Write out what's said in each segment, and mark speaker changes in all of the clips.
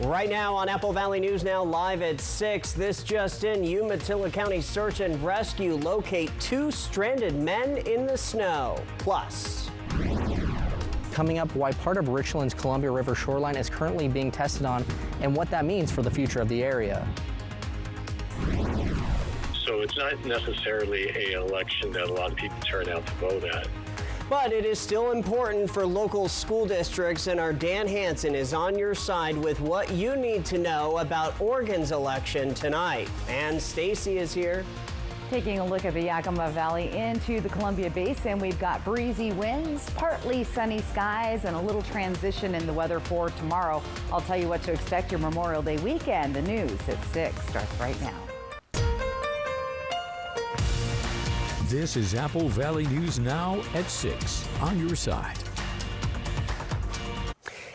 Speaker 1: Right now on Apple Valley News Now, live at 6. This just in, Umatilla County Search and Rescue locate 2 stranded men in the snow. Plus,
Speaker 2: coming up, why part of Richland's Columbia River shoreline is currently being tested on and what that means for the future of the area.
Speaker 3: So it's not necessarily an election that a lot of people turn out to vote at.
Speaker 1: but it is still important for local school districts, and our Dan Hansen is on your side with what you need to know about Oregon's election tonight. And Stacy is here.
Speaker 4: Taking a look at the Yakima Valley into the Columbia Basin, we've got breezy winds, partly sunny skies, and a little transition in the weather for tomorrow. I'll tell you what to expect your Memorial Day weekend. The news at 6 starts right now.
Speaker 5: This is Apple Valley News Now at 6 on your side.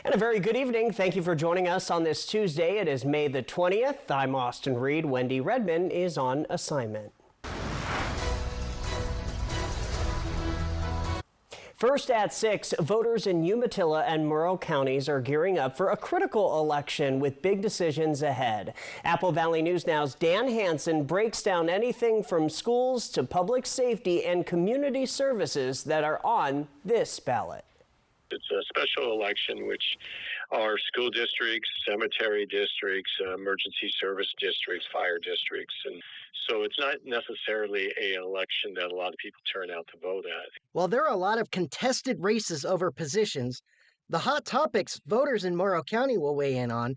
Speaker 1: And a very good evening. Thank you for joining us on this Tuesday. It is May the 20th. I'm Austin Reed. Wendy Redman is on assignment. First at 6, voters in Umatilla and Morrow counties are gearing up for a critical election with big decisions ahead. Apple Valley News Now's Dan Hansen breaks down anything from schools to public safety and community services that are on this ballot.
Speaker 3: It's a special election, which are school districts, cemetery districts, emergency service districts, fire districts, and so it's not necessarily an election that a lot of people turn out to vote at.
Speaker 6: While there are a lot of contested races over positions, the hot topics voters in Morrow County will weigh in on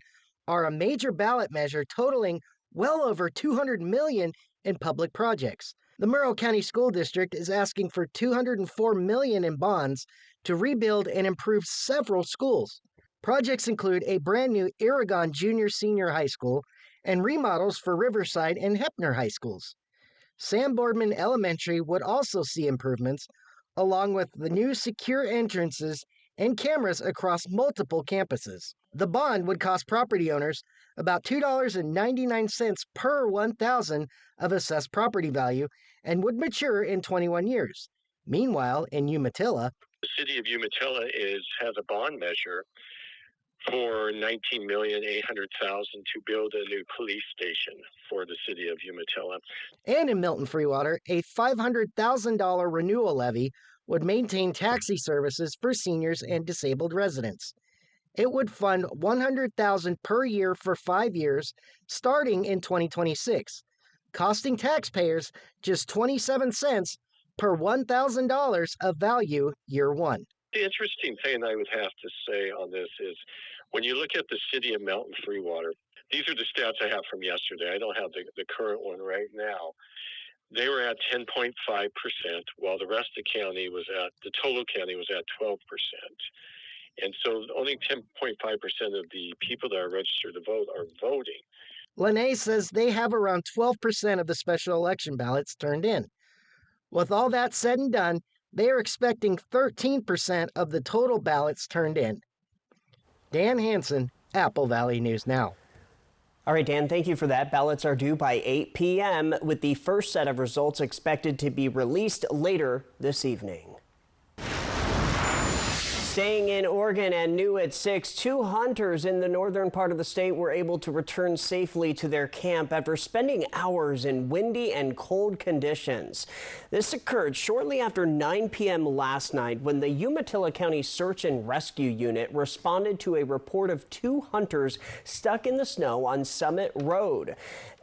Speaker 6: are a major ballot measure totaling well over $200 million in public projects. The Morrow County School District is asking for $204 million in bonds to rebuild and improve several schools. Projects include a brand new Aragon Junior-Senior High School and remodels for Riverside and Heppner High Schools. Sam Boardman Elementary would also see improvements, along with the new secure entrances and cameras across multiple campuses. The bond would cost property owners about $2.99 per 1,000 of assessed property value and would mature in 21 years. Meanwhile, in Umatilla,
Speaker 3: the city of Umatilla has a bond measure for $19,800,000 to build a new police station for the city of Umatilla.
Speaker 6: And in Milton Freewater, a $500,000 renewal levy would maintain taxi services for seniors and disabled residents. It would fund $100,000 per year for 5 years, starting in 2026, costing taxpayers just 27 cents per $1,000 of value year one.
Speaker 3: The interesting thing I would have to say on this is when you look at the city of Milton Freewater, these are the stats I have from yesterday. I don't have the current one right now. They were at 10.5%, while the rest of the total county was at 12%. And so only 10.5% of the people that are registered to vote are voting.
Speaker 6: Lene says they have around 12% of the special election ballots turned in. With all that said and done, they are expecting 13% of the total ballots turned in. Dan Hansen, Apple Valley News Now.
Speaker 1: All right, Dan, thank you for that. Ballots are due by 8 p.m., with the first set of results expected to be released later this evening. Staying in Oregon and new at 6, 2 hunters in the northern part of the state were able to return safely to their camp after spending hours in windy and cold conditions. This occurred shortly after 9 p.m. last night when the Umatilla County Search and Rescue Unit responded to a report of 2 hunters stuck in the snow on Summit Road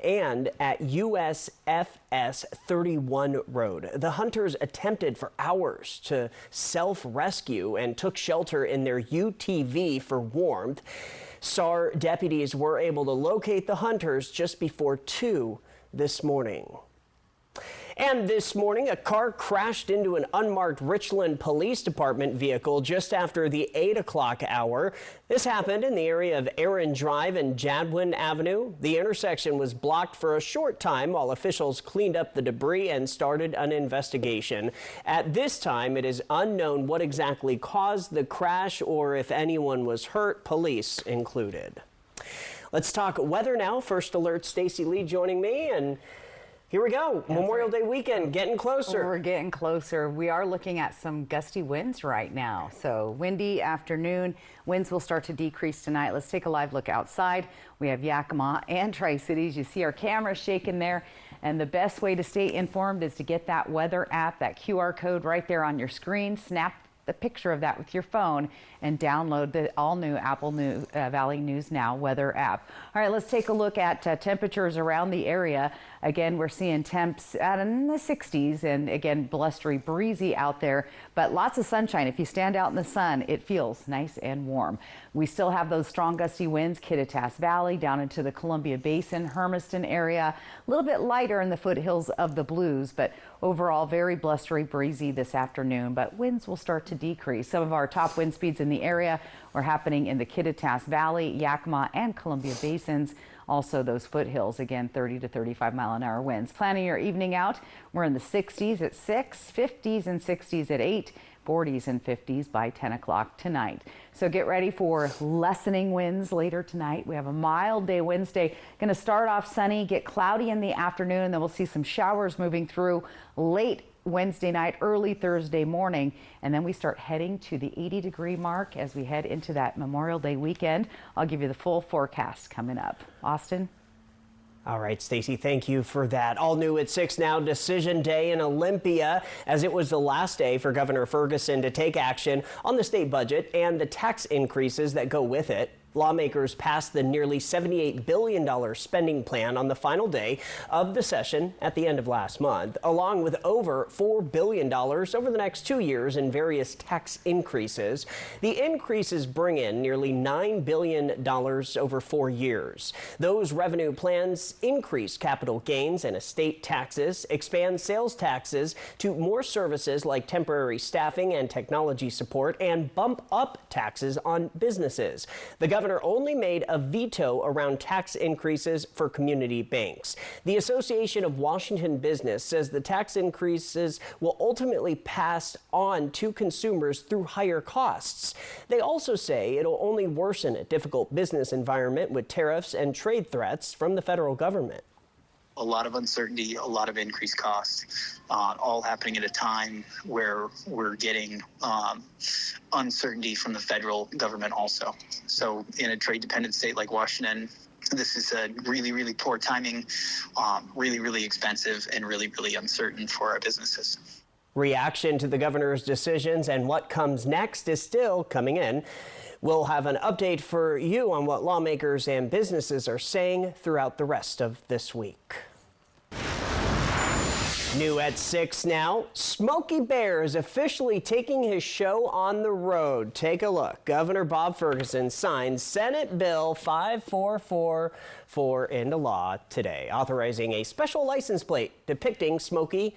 Speaker 1: and at USFS 31 Road. The hunters attempted for hours to self-rescue and took shelter in their UTV for warmth. SAR deputies were able to locate the hunters just before 2 this morning. And this morning, a car crashed into an unmarked Richland Police Department vehicle just after the 8 o'clock hour. This happened in the area of Aaron Drive and Jadwin Avenue. The intersection was blocked for a short time while officials cleaned up the debris and started an investigation. At this time, it is unknown what exactly caused the crash or if anyone was hurt, police included. Let's talk weather now. First Alert Stacy Lee joining me, and Here we go. Memorial Day weekend getting closer.
Speaker 4: We're getting closer. We are looking at some gusty winds right now. So windy afternoon. Winds will start to decrease tonight. Let's take a live look outside. We have Yakima and Tri-Cities. You see our camera shaking there. And the best way to stay informed is to get that weather app, that QR code right there on your screen. Snap the picture of that with your phone and download the all-new Apple Valley News Now weather app. All right, let's take a look at temperatures around the area. Again, we're seeing temps out in the 60s and again, blustery, breezy out there, but lots of sunshine. If you stand out in the sun, it feels nice and warm. We still have those strong gusty winds, Kittitas Valley down into the Columbia Basin, Hermiston area, a little bit lighter in the foothills of the Blues, but overall very blustery, breezy this afternoon, but winds will start to decrease. Some of our top wind speeds in the area are happening in the Kittitas Valley, Yakima, and Columbia Basins. Also those foothills, again, 30 to 35 mile an hour winds. Planning your evening out, we're in the 60s at 6, 50s and 60s at 8, 40s and 50s by 10 o'clock tonight. So get ready for lessening winds later tonight. We have a mild day Wednesday. Going to start off sunny, get cloudy in the afternoon, and then we'll see some showers moving through late Wednesday night, early Thursday morning, and then we start heading to the 80-degree mark as we head into that Memorial Day weekend. I'll give you the full forecast coming up. Austin?
Speaker 1: All right, Stacey, thank you for that. All new at 6 now, Decision Day in Olympia, as it was the last day for Governor Ferguson to take action on the state budget and the tax increases that go with it. Lawmakers passed the nearly $78 billion spending plan on the final day of the session at the end of last month, along with over $4 billion over the next 2 years in various tax increases. The increases bring in nearly $9 billion over 4 years. Those revenue plans increase capital gains and estate taxes, expand sales taxes to more services like temporary staffing and technology support, and bump up taxes on businesses. The governor only made a veto around tax increases for community banks. The Association of Washington Business says the tax increases will ultimately pass on to consumers through higher costs. They also say it'll only worsen a difficult business environment with tariffs and trade threats from the federal government.
Speaker 7: A lot of uncertainty, a lot of increased costs, all happening at a time where we're getting uncertainty from the federal government also. So in a trade-dependent state like Washington, this is a really, really poor timing, really, really expensive, and really, really uncertain for our businesses.
Speaker 1: Reaction to the governor's decisions and what comes next is still coming in. We'll have an update for you on what lawmakers and businesses are saying throughout the rest of this week. New at 6 now, Smokey Bear is officially taking his show on the road. Take a look. Governor Bob Ferguson signed Senate Bill 5444 into law today, authorizing a special license plate depicting Smokey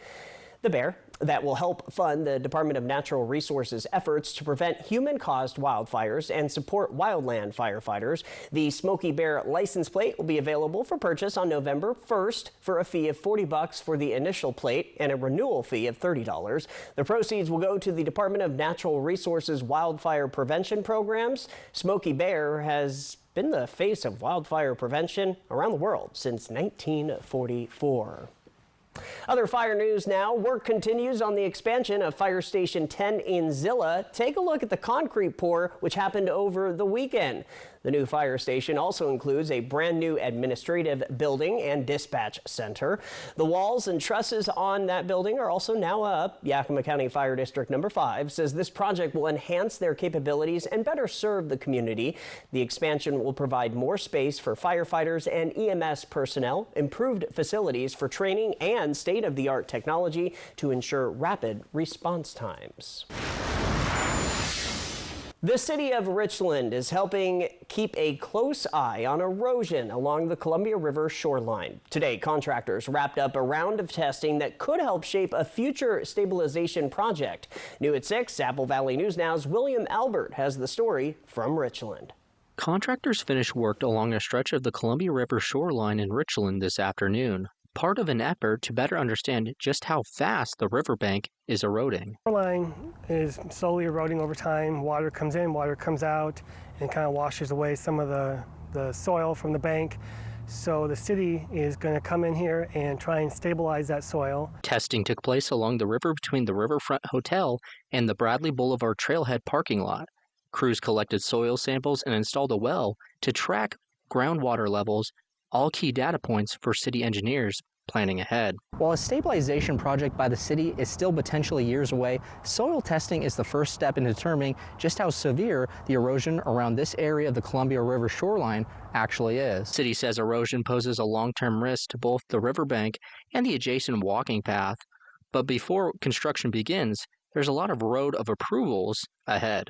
Speaker 1: the Bear that will help fund the Department of Natural Resources efforts to prevent human-caused wildfires and support wildland firefighters. The Smokey Bear license plate will be available for purchase on November 1st for a fee of $40 for the initial plate and a renewal fee of $30. The proceeds will go to the Department of Natural Resources wildfire prevention programs. Smokey Bear has been the face of wildfire prevention around the world since 1944. Other fire news now. Work continues on the expansion of Fire Station 10 in Zillah. Take a look at the concrete pour, which happened over the weekend. The new fire station also includes a brand new administrative building and dispatch center. The walls and trusses on that building are also now up. Yakima County Fire District Number 5 says this project will enhance their capabilities and better serve the community. The expansion will provide more space for firefighters and EMS personnel, improved facilities for training, and state-of-the-art technology to ensure rapid response times. The city of Richland is helping keep a close eye on erosion along the Columbia River shoreline. Today, contractors wrapped up a round of testing that could help shape a future stabilization project. New at 6, Apple Valley News Now's William Albert has the story from Richland.
Speaker 2: Contractors finished work along a stretch of the Columbia River shoreline in Richland this afternoon, part of an effort to better understand just how fast the riverbank is eroding.
Speaker 8: The shoreline is slowly eroding over time. Water comes in, water comes out, and kind of washes away some of the soil from the bank. So the city is going to come in here and try and stabilize that soil.
Speaker 2: Testing took place along the river between the Riverfront Hotel and the Bradley Boulevard Trailhead parking lot. Crews collected soil samples and installed a well to track groundwater levels, all key data points for city engineers planning ahead. While a stabilization project by the city is still potentially years away, soil testing is the first step in determining just how severe the erosion around this area of the Columbia River shoreline actually is. City says erosion poses a long-term risk to both the riverbank and the adjacent walking path. But before construction begins, there's a lot of road of approvals ahead.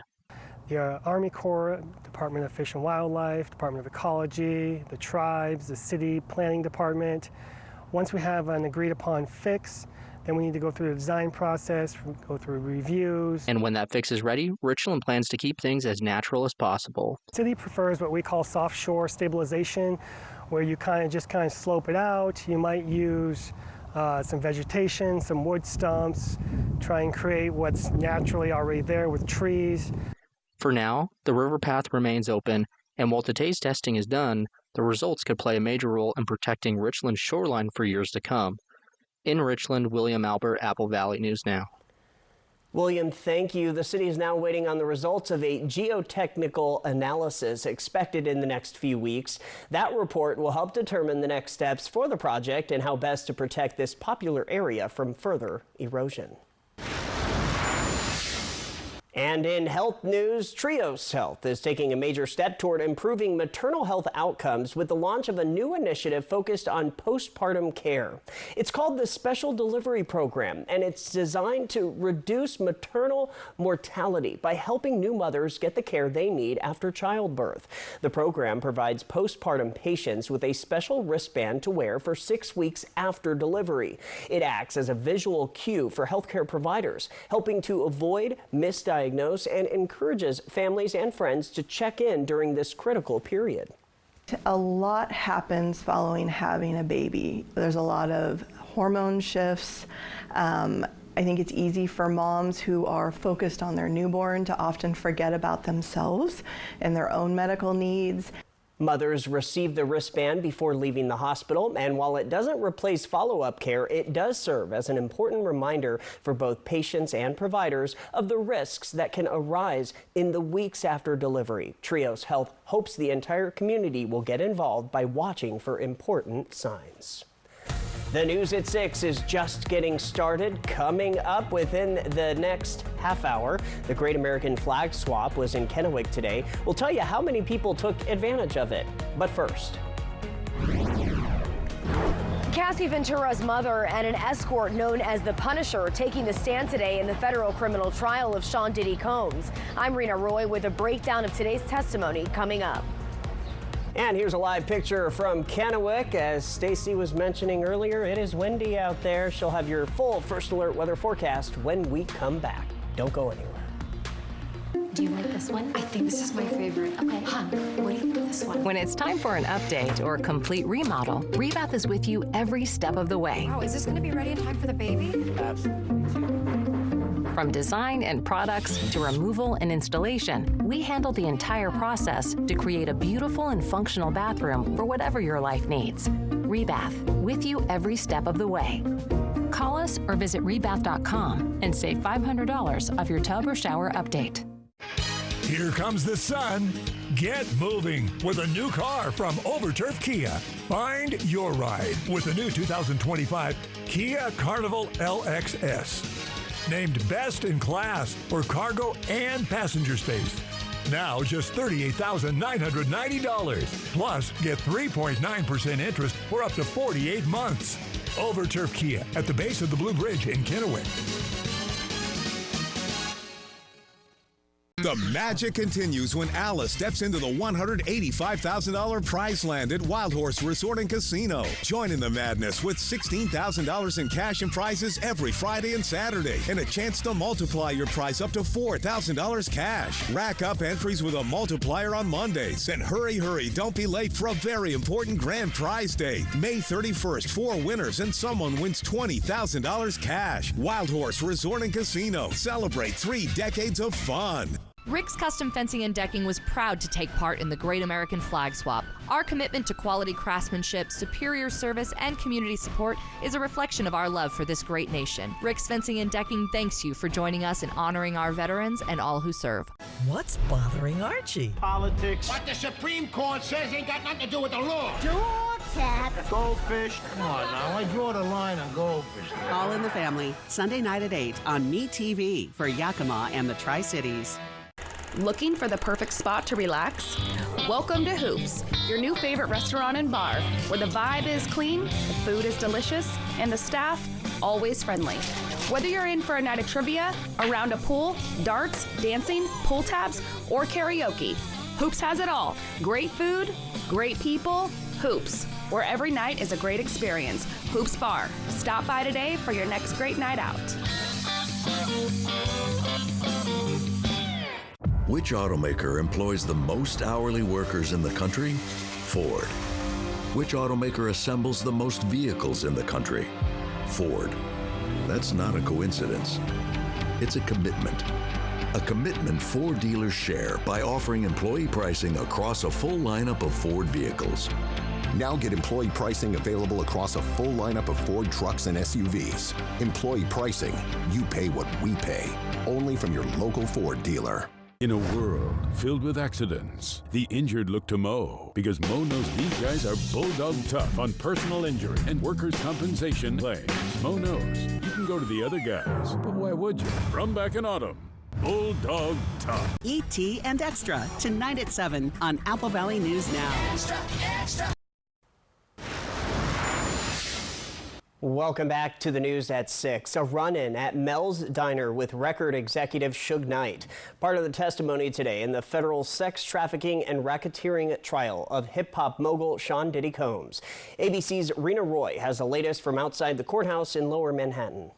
Speaker 8: The Army Corps, Department of Fish and Wildlife, Department of Ecology, the tribes, the city planning department. Once we have an agreed upon fix, then we need to go through the design process, go through reviews.
Speaker 2: And when that fix is ready, Richland plans to keep things as natural as possible.
Speaker 8: The city prefers what we call soft shore stabilization, where you kind of slope it out. You might use some vegetation, some wood stumps, try and create what's naturally already there with trees.
Speaker 2: For now, the river path remains open, and while today's testing is done, the results could play a major role in protecting Richland's shoreline for years to come. In Richland, William Albert, Apple Valley News Now.
Speaker 1: William, thank you. The city is now waiting on the results of a geotechnical analysis expected in the next few weeks. That report will help determine the next steps for the project and how best to protect this popular area from further erosion. And in health news, Trios Health is taking a major step toward improving maternal health outcomes with the launch of a new initiative focused on postpartum care. It's called the Special Delivery Program, and it's designed to reduce maternal mortality by helping new mothers get the care they need after childbirth. The program provides postpartum patients with a special wristband to wear for 6 weeks after delivery. It acts as a visual cue for healthcare providers, helping to avoid misdiagnosis and encourages families and friends to check in during this critical period.
Speaker 9: A lot happens following having a baby. There's a lot of hormone shifts. I think it's easy for moms who are focused on their newborn to often forget about themselves and their own medical needs.
Speaker 1: Mothers receive the wristband before leaving the hospital, and while it doesn't replace follow-up care, it does serve as an important reminder for both patients and providers of the risks that can arise in the weeks after delivery. Trios Health hopes the entire community will get involved by watching for important signs. The news at 6 is just getting started. Coming up within the next half hour, the Great American Flag Swap was in Kennewick today. We'll tell you how many people took advantage of it. But first,
Speaker 10: Cassie Ventura's mother and an escort known as the Punisher taking the stand today in the federal criminal trial of Sean Diddy Combs. I'm Rena Roy with a breakdown of today's testimony coming up.
Speaker 1: And here's a live picture from Kennewick. As Stacy was mentioning earlier, it is windy out there. She'll have your full First Alert weather forecast when we come back. Don't go anywhere.
Speaker 11: Do you like this one? I think this is my favorite. Okay, hon, what do you think of this one? When it's time for an update or complete remodel, Rebath is with you every step of the way.
Speaker 12: Wow, is this going to be ready in time for the baby?
Speaker 11: Absolutely. From design and products to removal and installation, we handle the entire process to create a beautiful and functional bathroom for whatever your life needs. Rebath, with you every step of the way. Call us or visit rebath.com and save $500 off your tub or shower update.
Speaker 5: Here comes the sun. Get moving with a new car from Overturf Kia. Find your ride with the new 2025 Kia Carnival LXS. Named best in class for cargo and passenger space. Now just $38,990. Plus, get 3.9% interest for up to 48 months. Overturf Kia at the base of the Blue Bridge in Kennewick.
Speaker 13: The magic continues when Alice steps into the $185,000 prize land at Wild Horse Resort and Casino. Join in the madness with $16,000 in cash and prizes every Friday and Saturday, and a chance to multiply your prize up to $4,000 cash. Rack up entries with a multiplier on Mondays, and hurry, don't be late for a very important grand prize day. May 31st, 4 winners and someone wins $20,000 cash. Wild Horse Resort and Casino. Celebrate 3 decades of fun.
Speaker 14: Rick's Custom Fencing and Decking was proud to take part in the Great American Flag Swap. Our commitment to quality craftsmanship, superior service, and community support is a reflection of our love for this great nation. Rick's Fencing and Decking thanks you for joining us in honoring our veterans and all who serve.
Speaker 15: What's bothering Archie?
Speaker 16: Politics. What the Supreme Court says ain't got nothing to do with the law.
Speaker 17: Goldfish.
Speaker 16: Come on now, I draw the line on goldfish.
Speaker 18: All in the Family, Sunday night at 8 on MeTV for Yakima and the Tri-Cities.
Speaker 19: Looking for the perfect spot to relax? Welcome to Hoops, your new favorite restaurant and bar, where the vibe is clean, the food is delicious, and the staff always friendly. Whether you're in for a night of trivia, around a pool, darts, dancing, pull tabs, or karaoke, Hoops has it all. Great food, great people, Hoops, where every night is a great experience. Hoops Bar. Stop by today for your next great night out.
Speaker 20: Which automaker employs the most hourly workers in the country? Ford. Which automaker assembles the most vehicles in the country? Ford. That's not a coincidence. It's a commitment. A commitment Ford dealers share by offering employee pricing across a full lineup of Ford vehicles.
Speaker 21: Now get employee pricing available across a full lineup of Ford trucks and SUVs. Employee pricing. You pay what we pay. Only from your local Ford dealer.
Speaker 22: In a world filled with accidents, the injured look to Mo, because Mo knows these guys are bulldog tough on personal injury and workers' compensation claims. Mo knows you can go to the other guys, but why would you? From back in autumn, Bulldog Tough.
Speaker 18: E.T. and Extra, tonight at 7 on Apple Valley News Now.
Speaker 16: Extra, extra.
Speaker 1: Welcome back to the news at 6. A run-in at Mel's Diner with record executive Suge Knight. Part of the testimony today in the federal sex trafficking and racketeering trial of hip-hop mogul Sean Diddy Combs. ABC's Rena Roy has the latest from outside the courthouse in Lower Manhattan.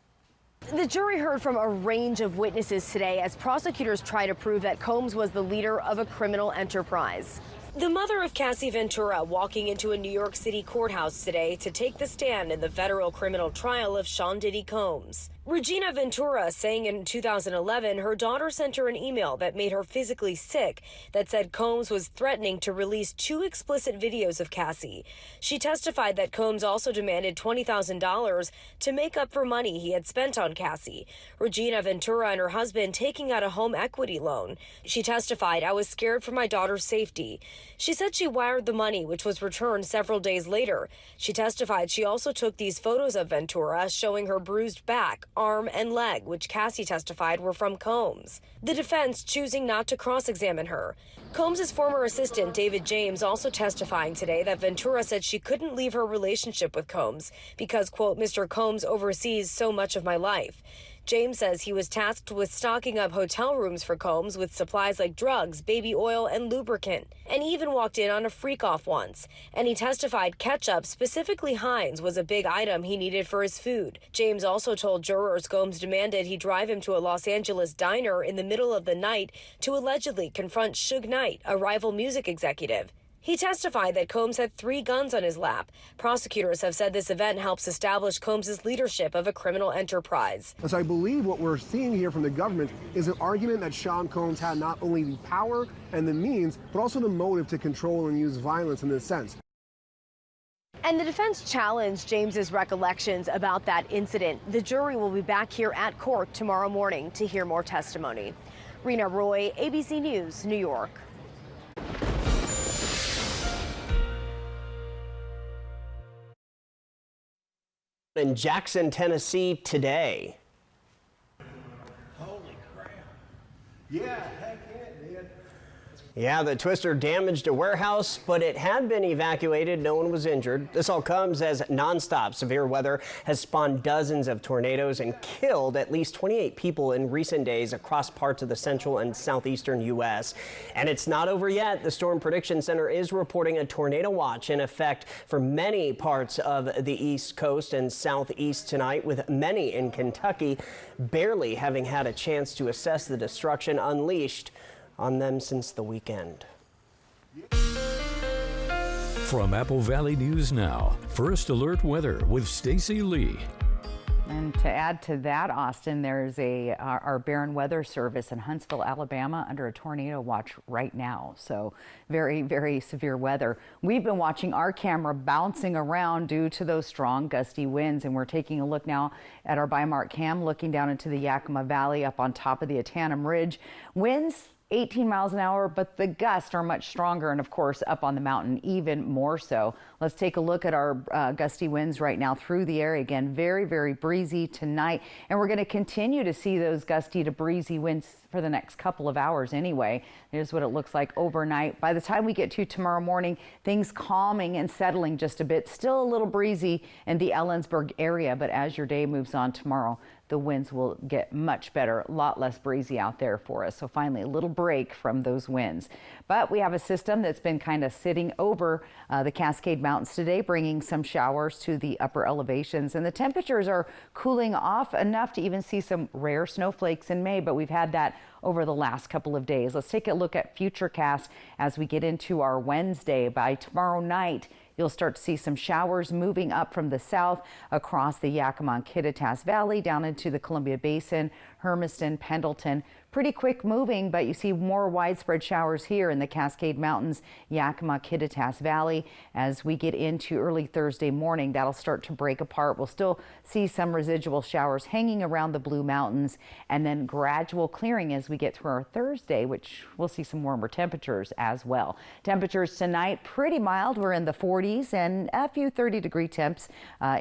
Speaker 10: The jury heard from a range of witnesses today as prosecutors try to prove that Combs was the leader of a criminal enterprise. The mother of Cassie Ventura walking into a New York City courthouse today to take the stand in the federal criminal trial of Sean Diddy Combs. Regina Ventura saying in 2011 her daughter sent her an email that made her physically sick that said Combs was threatening to release 2 explicit videos of Cassie. She testified that Combs also demanded $20,000 to make up for money he had spent on Cassie. Regina Ventura and her husband taking out a home equity loan. She testified, "I was scared for my daughter's safety." She said she wired the money, which was returned several days later. She testified she also took these photos of Ventura showing her bruised back, arm, and leg, which Cassie testified were from Combs. The defense choosing not to cross-examine her. Combs' former assistant, David James, also testifying today that Ventura said she couldn't leave her relationship with Combs because, quote, "Mr. Combs oversees so much of my life." James says he was tasked with stocking up hotel rooms for Combs with supplies like drugs, baby oil, and lubricant, and even walked in on a freak-off once. And he testified ketchup, specifically Heinz, was a big item he needed for his food. James also told jurors Combs demanded he drive him to a Los Angeles diner in the middle of the night to allegedly confront Suge Knight, a rival music executive. He testified that Combs had 3 guns on his lap. Prosecutors have said this event helps establish Combs' leadership of a criminal enterprise.
Speaker 23: So I believe what we're seeing here from the government is an argument that Sean Combs had not only the power and the means, but also the motive to control and use violence in this sense.
Speaker 10: And the defense challenged James's recollections about that incident. The jury will be back here at court tomorrow morning to hear more testimony. Rena Roy, ABC News, New York.
Speaker 1: In Jackson, Tennessee today.
Speaker 23: Holy crap. Yeah, heck yeah, man.
Speaker 1: Yeah, the twister damaged a warehouse, but it had been evacuated. No one was injured. This all comes as nonstop severe weather has spawned dozens of tornadoes and killed at least 28 people in recent days across parts of the central and southeastern U.S. And it's not over yet. The Storm Prediction Center is reporting a tornado watch in effect for many parts of the East Coast and Southeast tonight, with many in Kentucky barely having had a chance to assess the destruction unleashed on them since the weekend.
Speaker 5: From Apple Valley News Now, First Alert Weather with Stacy Lee.
Speaker 4: And to add to that, Austin, there's our Barron Weather Service in Huntsville, Alabama, under a tornado watch right now. So very, very severe weather. We've been watching our camera bouncing around due to those strong gusty winds. And we're taking a look now at our Bi-Mark cam, looking down into the Yakima Valley up on top of the Atanum Ridge. Winds 18 miles an hour, but the gusts are much stronger, and of course up on the mountain even more so. Let's take a look at our gusty winds right now through the area. Again, very, very breezy tonight, and we're going to continue to see those gusty to breezy winds for the next couple of hours anyway. Here's what it looks like overnight. By the time we get to tomorrow morning, things calming and settling just a bit. Still a little breezy in the Ellensburg area, but as your day moves on tomorrow, the winds will get much better, a lot less breezy out there for us. So finally, a little break from those winds. But we have a system that's been kind of sitting over the Cascade Mountains today, bringing some showers to the upper elevations. And the temperatures are cooling off enough to even see some rare snowflakes in May, but we've had that over the last couple of days. Let's take a look at Futurecast as we get into our Wednesday. By tomorrow night, you'll start to see some showers moving up from the south across the Yakima and Kittitas Valley down into the Columbia Basin, Hermiston, Pendleton. Pretty quick moving, but you see more widespread showers here in the Cascade Mountains, Yakima, Kittitas Valley. As we get into early Thursday morning, that'll start to break apart. We'll still see some residual showers hanging around the Blue Mountains, and then gradual clearing as we get through our Thursday, which we'll see some warmer temperatures as well. Temperatures tonight, pretty mild. We're in the 40s and a few 30-degree temps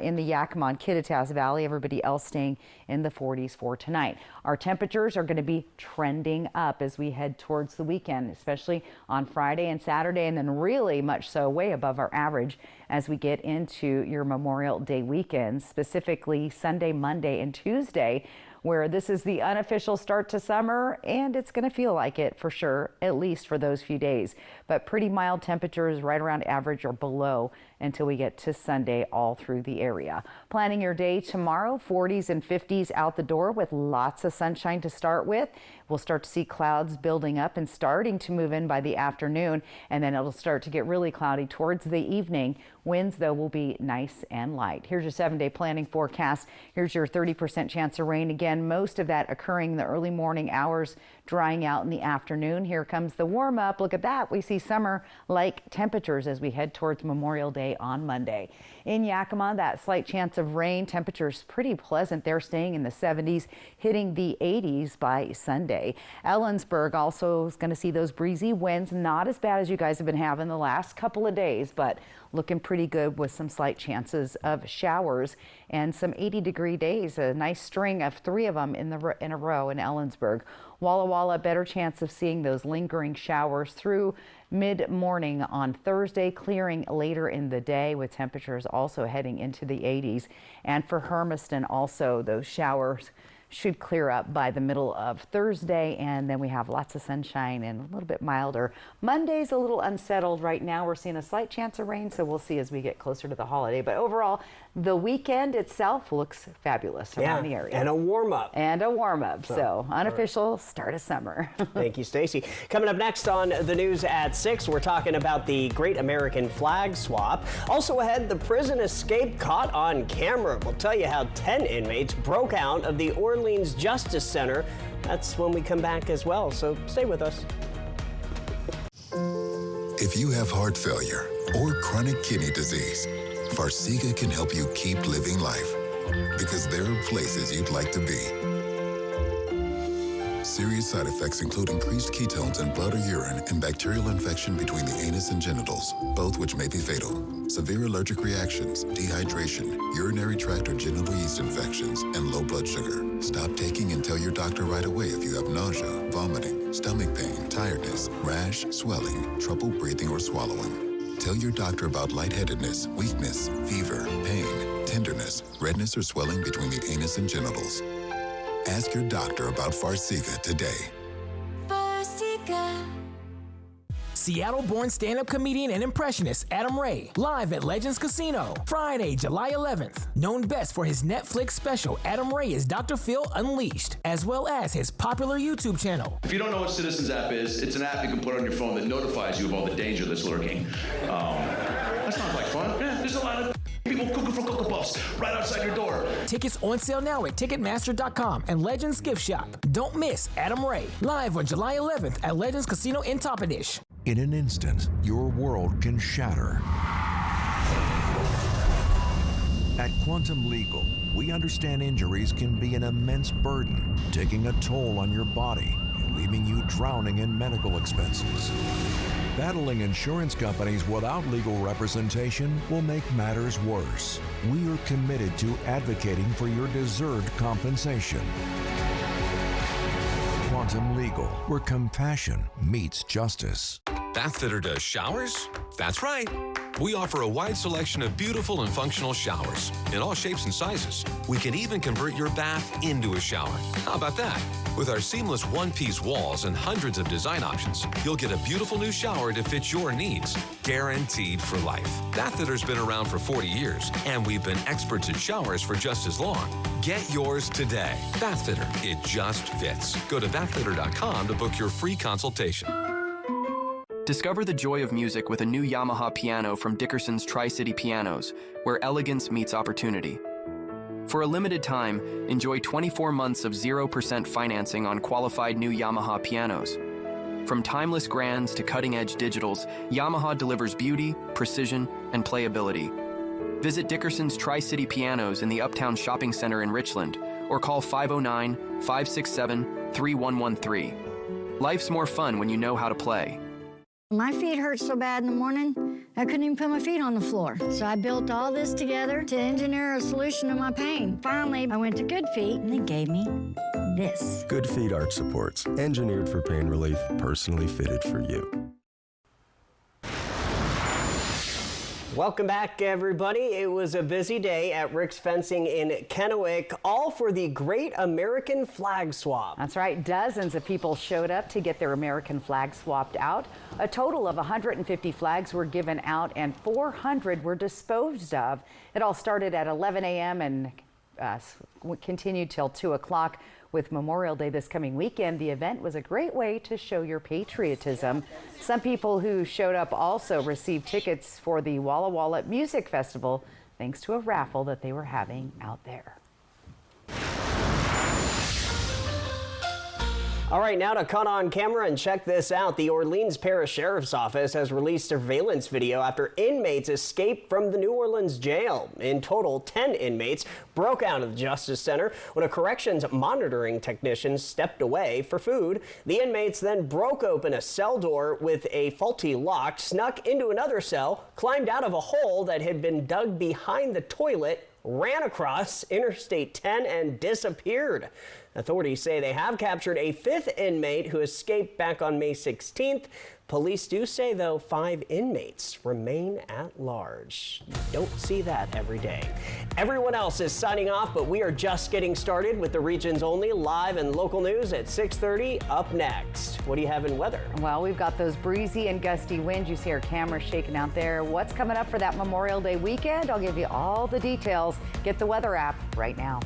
Speaker 4: in the Yakima and Kittitas Valley. Everybody else staying in the 40s for tonight. Our temperatures are going to be trending up as we head towards the weekend, especially on Friday and Saturday, and then really much so way above our average as we get into your Memorial Day weekend, specifically Sunday, Monday, and Tuesday, where this is the unofficial start to summer, and it's going to feel like it for sure, at least for those few days. But pretty mild temperatures right around average or below until we get to Sunday all through the area. Planning your day tomorrow, 40s and 50s out the door with lots of sunshine to start with. We'll start to see clouds building up and starting to move in by the afternoon, and then it'll start to get really cloudy towards the evening. Winds, though, will be nice and light. Here's your 7-day planning forecast. Here's your 30% chance of rain. Again, most of that occurring in the early morning hours, drying out in the afternoon. Here comes the warm up. Look at that. We see summer-like temperatures as we head towards Memorial Day on Monday. In Yakima, that slight chance of rain. Temperatures pretty pleasant. They're staying in the 70s, hitting the 80s by Sunday. Ellensburg also is going to see those breezy winds. Not as bad as you guys have been having the last couple of days, but looking pretty good with some slight chances of showers and some 80-degree days. A nice string of 3 of them in a row in Ellensburg. Walla Walla, better chance of seeing those lingering showers through mid-morning on Thursday, clearing later in the day with temperatures also heading into the 80s. And for Hermiston also, those showers should clear up by the middle of Thursday, and then we have lots of sunshine and a little bit milder. Monday's a little unsettled right now. We're seeing a slight chance of rain, so we'll see as we get closer to the holiday. But overall, the weekend itself looks fabulous around the area.
Speaker 1: And a warm-up.
Speaker 4: And a warm-up. So unofficial start of summer.
Speaker 1: Thank you, Stacy. Coming up next on the news at 6, we're talking about the Great American Flag Swap. Also ahead, the prison escape caught on camera. We'll tell you how 10 inmates broke out of the Orleans Justice Center. That's when we come back as well, so stay with us.
Speaker 3: If you have heart failure or chronic kidney disease, Farxiga can help you keep living life, because there are places you'd like to be. Serious side effects include increased ketones in blood or urine and bacterial infection between the anus and genitals, both which may be fatal. Severe allergic reactions, dehydration, urinary tract or genital yeast infections, and low blood sugar. Stop taking and tell your doctor right away if you have nausea, vomiting, stomach pain, tiredness, rash, swelling, trouble breathing or swallowing. Tell your doctor about lightheadedness, weakness, fever, pain, tenderness, redness or swelling between the anus and genitals. Ask your doctor about Farxiga today.
Speaker 6: Farxiga. Seattle-born stand-up comedian and impressionist Adam Ray, live at Legends Casino, Friday, July 11th. Known best for his Netflix special, Adam Ray is Dr. Phil Unleashed, as well as his popular YouTube channel.
Speaker 17: If you don't know what Citizens app is, it's an app you can put on your phone that notifies you of all the danger that's lurking. That sounds like fun. Yeah, there's a lot of people people cooking for Cocoa Puffs right outside your door.
Speaker 6: Tickets on sale now at Ticketmaster.com and Legends Gift Shop. Don't miss Adam Ray, live on July 11th at Legends Casino in Toppenish.
Speaker 2: In an instant, your world can shatter. At Quantum Legal, we understand injuries can be an immense burden, taking a toll on your body and leaving you drowning in medical expenses. Battling insurance companies without legal representation will make matters worse. We are committed to advocating for your deserved compensation. Quantum Legal, where compassion meets justice.
Speaker 7: Bathfitter does showers? That's right. We offer a wide selection of beautiful and functional showers in all shapes and sizes. We can even convert your bath into a shower. How about that? With our seamless one-piece walls and hundreds of design options, you'll get a beautiful new shower to fit your needs, guaranteed for life. Bathfitter's been around for 40 years, and we've been experts at showers for just as long. Get yours today. Bathfitter, it just fits. Go to bathfitter.com to book your free consultation.
Speaker 8: Discover the joy of music with a new Yamaha piano from Dickerson's Tri-City Pianos, where elegance meets opportunity. For a limited time, enjoy 24 months of 0% financing on qualified new Yamaha pianos. From timeless grands to cutting-edge digitals, Yamaha delivers beauty, precision, and playability. Visit Dickerson's Tri-City Pianos in the Uptown Shopping Center in Richland, or call 509-567-3113. Life's more fun when you know how to play.
Speaker 24: My feet hurt so bad in the morning, I couldn't even put my feet on the floor. So I built all this together to engineer a solution to my pain. Finally, I went to Good Feet, and they gave me this.
Speaker 25: Good Feet arch supports, engineered for pain relief, personally fitted for you.
Speaker 1: Welcome back, everybody. It was a busy day at Rick's Fencing in Kennewick, all for the Great American Flag Swap.
Speaker 4: That's right. Dozens of people showed up to get their American flag swapped out. A total of 150 flags were given out and 400 were disposed of. It all started at 11 a.m. and continued till 2 o'clock. With Memorial Day this coming weekend, the event was a great way to show your patriotism. Some people who showed up also received tickets for the Walla Walla Music Festival, thanks to a raffle that they were having out there.
Speaker 1: All right, now to cut on camera and check this out. The Orleans Parish Sheriff's Office has released surveillance video after inmates escaped from the New Orleans jail. In total, 10 inmates broke out of the Justice Center when a corrections monitoring technician stepped away for food. The inmates then broke open a cell door with a faulty lock, snuck into another cell, climbed out of a hole that had been dug behind the toilet, ran across Interstate 10 and disappeared. Authorities say they have captured a 5th inmate who escaped back on May 16th. Police do say, though, 5 inmates remain at large. Don't see that every day. Everyone else is signing off, but we are just getting started with the region's only live and local news at 6:30 up next. What do you have in weather?
Speaker 4: Well, we've got those breezy and gusty winds. You see our camera shaking out there. What's coming up for that Memorial Day weekend? I'll give you all the details. Get the weather app right now.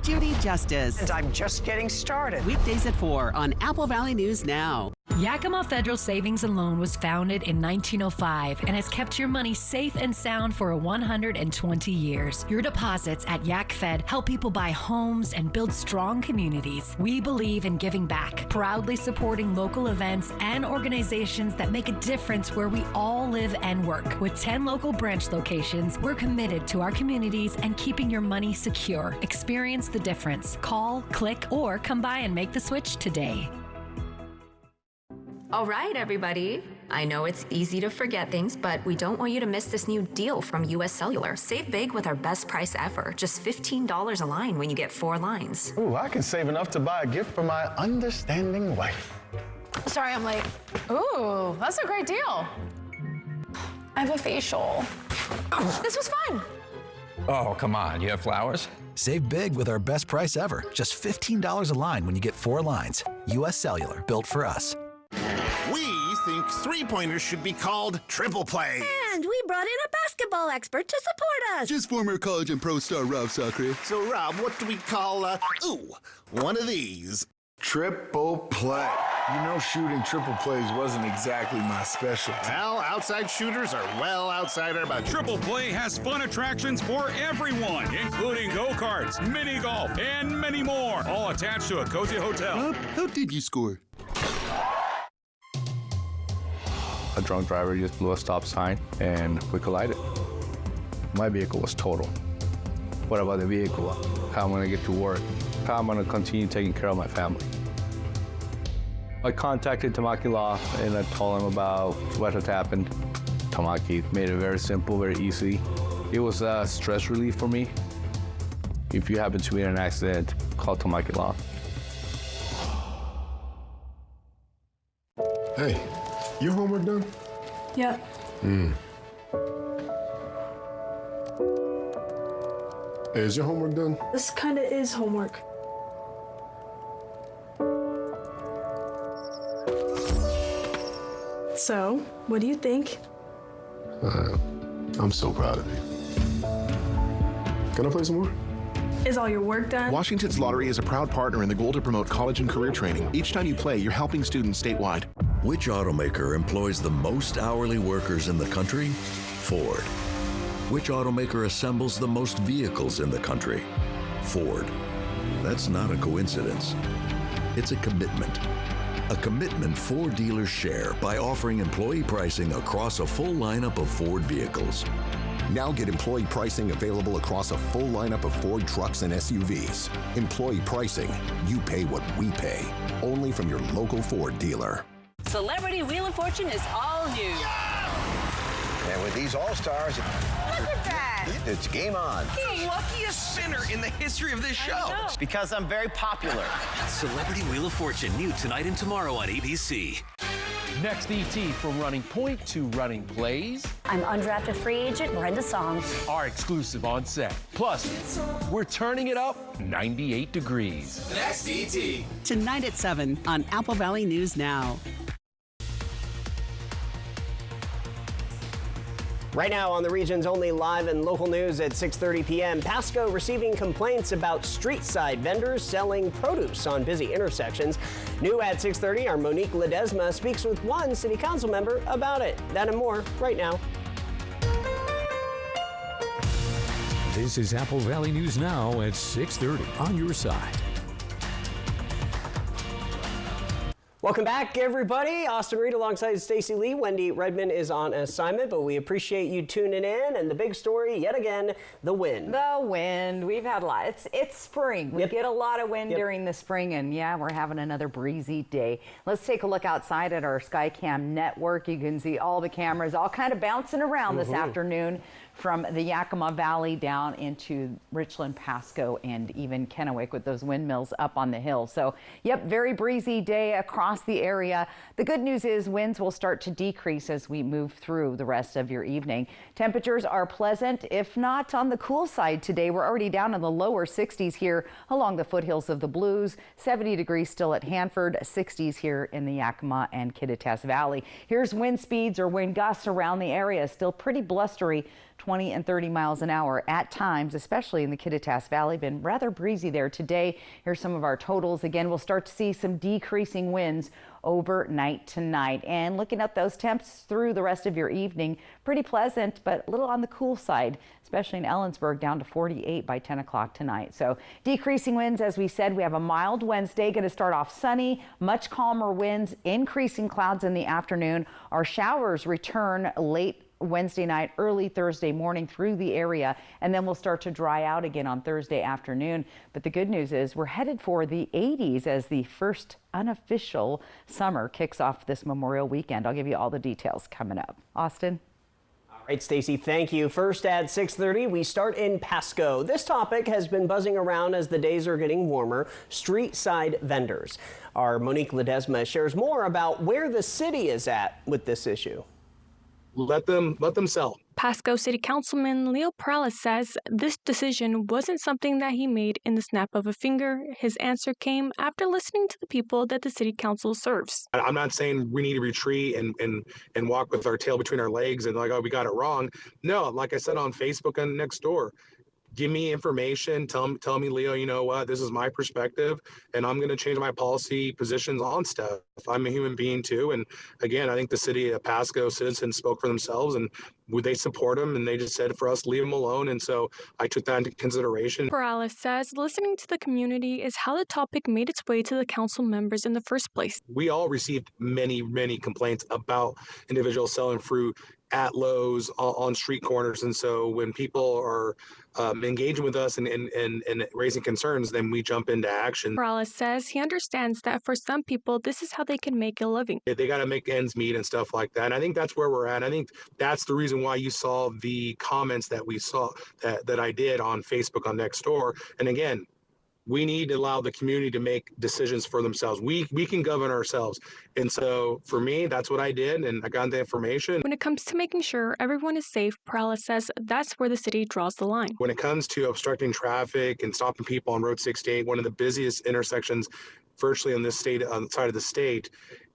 Speaker 18: Judy Justice.
Speaker 26: And I'm just getting started.
Speaker 18: Weekdays at 4 on Apple Valley News Now.
Speaker 27: Yakima Federal Savings and Loan was founded in 1905 and has kept your money safe and sound for 120 years. Your deposits at YakFed help people buy homes and build strong communities. We believe in giving back, proudly supporting local events and organizations that make a difference where we all live and work. With 10 local branch locations, we're committed to our communities and keeping your money secure. Experience the difference. Call, click, or come by and make the switch today.
Speaker 28: All right, everybody. I know it's easy to forget things, but we don't want you to miss this new deal from US Cellular. Save big with our best price ever. Just $15 a line when you get 4 lines.
Speaker 29: Ooh, I can save enough to buy a gift for my understanding wife.
Speaker 19: Sorry, I'm late. Ooh, that's a great deal. I have a facial. This was fun.
Speaker 30: Oh, come on. You have flowers? Save big with our best price ever. Just $15 a line when you get 4 lines. US Cellular, built for us.
Speaker 16: We think three-pointers should be called triple play.
Speaker 31: And we brought in a basketball expert to support us.
Speaker 32: Just former college and pro star Rob Sacre.
Speaker 16: So, Rob, what do we call, one of these?
Speaker 9: Triple play. You know, shooting triple plays wasn't exactly my specialty.
Speaker 16: Well, outside shooters are well outside our budget.
Speaker 10: Triple Play has fun attractions for everyone, including go-karts, mini golf, and many more, all attached to a cozy hotel.
Speaker 9: How did you score?
Speaker 11: A drunk driver just blew a stop sign and we collided. My vehicle was total. What about the vehicle? How am I gonna get to work? How am I gonna continue taking care of my family? I contacted Tamaki Law and I told them about what had happened. Tamaki made it very simple, very easy. It was a stress relief for me. If you happen to be in an accident, call Tamaki Law.
Speaker 9: Hey, your homework done?
Speaker 12: Yep.
Speaker 9: Hey, is your homework done?
Speaker 12: This kind of is homework. So, what do you think?
Speaker 9: I'm so proud of you. Can I play some more?
Speaker 12: Is all your work done?
Speaker 13: Washington's Lottery is a proud partner in the goal to promote college and career training. Each time you play, you're helping students statewide.
Speaker 14: Which automaker employs the most hourly workers in the country? Ford. Which automaker assembles the most vehicles in the country? Ford. That's not a coincidence. It's a commitment. A commitment Ford dealers share by offering employee pricing across a full lineup of Ford vehicles.
Speaker 15: Now get employee pricing available across a full lineup of Ford trucks and SUVs. Employee pricing, you pay what we pay. Only from your local Ford dealer.
Speaker 20: Celebrity Wheel of Fortune is all new.
Speaker 21: And with these all-stars,
Speaker 20: Look at that!
Speaker 21: it's game on.
Speaker 20: The
Speaker 21: luckiest sinner in the history of this show.
Speaker 22: Because I'm very popular.
Speaker 21: Celebrity Wheel of Fortune, new tonight and tomorrow on ABC.
Speaker 23: Next ET, from running point to running plays.
Speaker 31: I'm undrafted free agent Brenda Song.
Speaker 23: Our exclusive on set. Plus, we're turning it up 98 degrees.
Speaker 18: Next ET. Tonight at 7 on Apple Valley News Now.
Speaker 1: Right now on the region's only live and local news at 6:30 p.m., Pasco receiving complaints about street-side vendors selling produce on busy intersections. New at 6:30, our Monique Ledesma speaks with one city council member about it. That and more right now.
Speaker 32: This is Apple Valley News Now at 6:30 on your side.
Speaker 1: Welcome back, everybody. Austin Reed alongside Stacey Lee. Wendy Redmond is on assignment, but we appreciate you tuning in. And the big story, yet again, the wind.
Speaker 4: The wind. We've had a lot. It's spring. We get a lot of wind during the spring, and yeah, we're having another breezy day. Let's take a look outside at our Skycam network. You can see all the cameras all kind of bouncing around this afternoon, from the Yakima Valley down into Richland, Pasco, and even Kennewick with those windmills up on the hill. So, yep, very breezy day across the area. The good news is winds will start to decrease as we move through the rest of your evening. Temperatures are pleasant, if not on the cool side today. We're already down in the lower 60s here along the foothills of the Blues. 70 degrees still at Hanford, 60s here in the Yakima and Kittitas Valley. Here's wind speeds or wind gusts around the area. Still pretty blustery. 20 and 30 miles an hour at times, especially in the Kittitas Valley. Been rather breezy there today. Here's some of our totals. Again, we'll start to see some decreasing winds overnight tonight. And looking at those temps through the rest of your evening, pretty pleasant, but a little on the cool side, especially in Ellensburg, down to 48 by 10 o'clock tonight. So decreasing winds, as we said, we have a mild Wednesday, going to start off sunny, much calmer winds, increasing clouds in the afternoon. Our showers return late Wednesday night, early Thursday morning through the area, and then we'll start to dry out again on Thursday afternoon. But the good news is we're headed for the 80s as the first unofficial summer kicks off this Memorial weekend. I'll give you all the details coming up. Austin?
Speaker 1: All right, Stacey, thank you. First at 6:30, we start in Pasco. This topic has been buzzing around as the days are getting warmer. Street side vendors. Our Monique Ledesma shares more about where the city is at with this issue.
Speaker 33: Let them sell.
Speaker 12: Pasco City Councilman Leo Perales says this decision wasn't something that he made in the snap of a finger. His answer came after listening to the people that the city council serves.
Speaker 33: I'm not saying we need to retreat and walk with our tail between our legs and like, oh, we got it wrong. No, like I said on Facebook and next door, give me information, tell me, Leo, you know what, this is my perspective, and I'm going to change my policy positions on stuff. I'm a human being too. And again, I think the city of Pasco citizens spoke for themselves, and they support him, and they just said for us, leave him alone. And so I took that into consideration.
Speaker 12: Perales says listening to the community is how the topic made its way to the council members in the first place.
Speaker 33: We all received many complaints about individuals selling fruit at Lowe's on street corners. And so when people are engaging with us and raising concerns, then we jump into action.
Speaker 12: Perales says he understands that for some people, this is how they can make a living.
Speaker 33: They got to make ends meet and stuff like that. And I think that's where we're at. I think that's the reason why you saw the comments that we saw that I did on Facebook on Nextdoor. And again, we need to allow the community to make decisions for themselves. We can govern ourselves. And so for me, that's what I did, and I got the information.
Speaker 12: When it comes to making sure everyone is safe, Perales says that's where the city draws the line.
Speaker 33: When it comes to obstructing traffic and stopping people on Road 68, one of the busiest intersections virtually on the side of the state,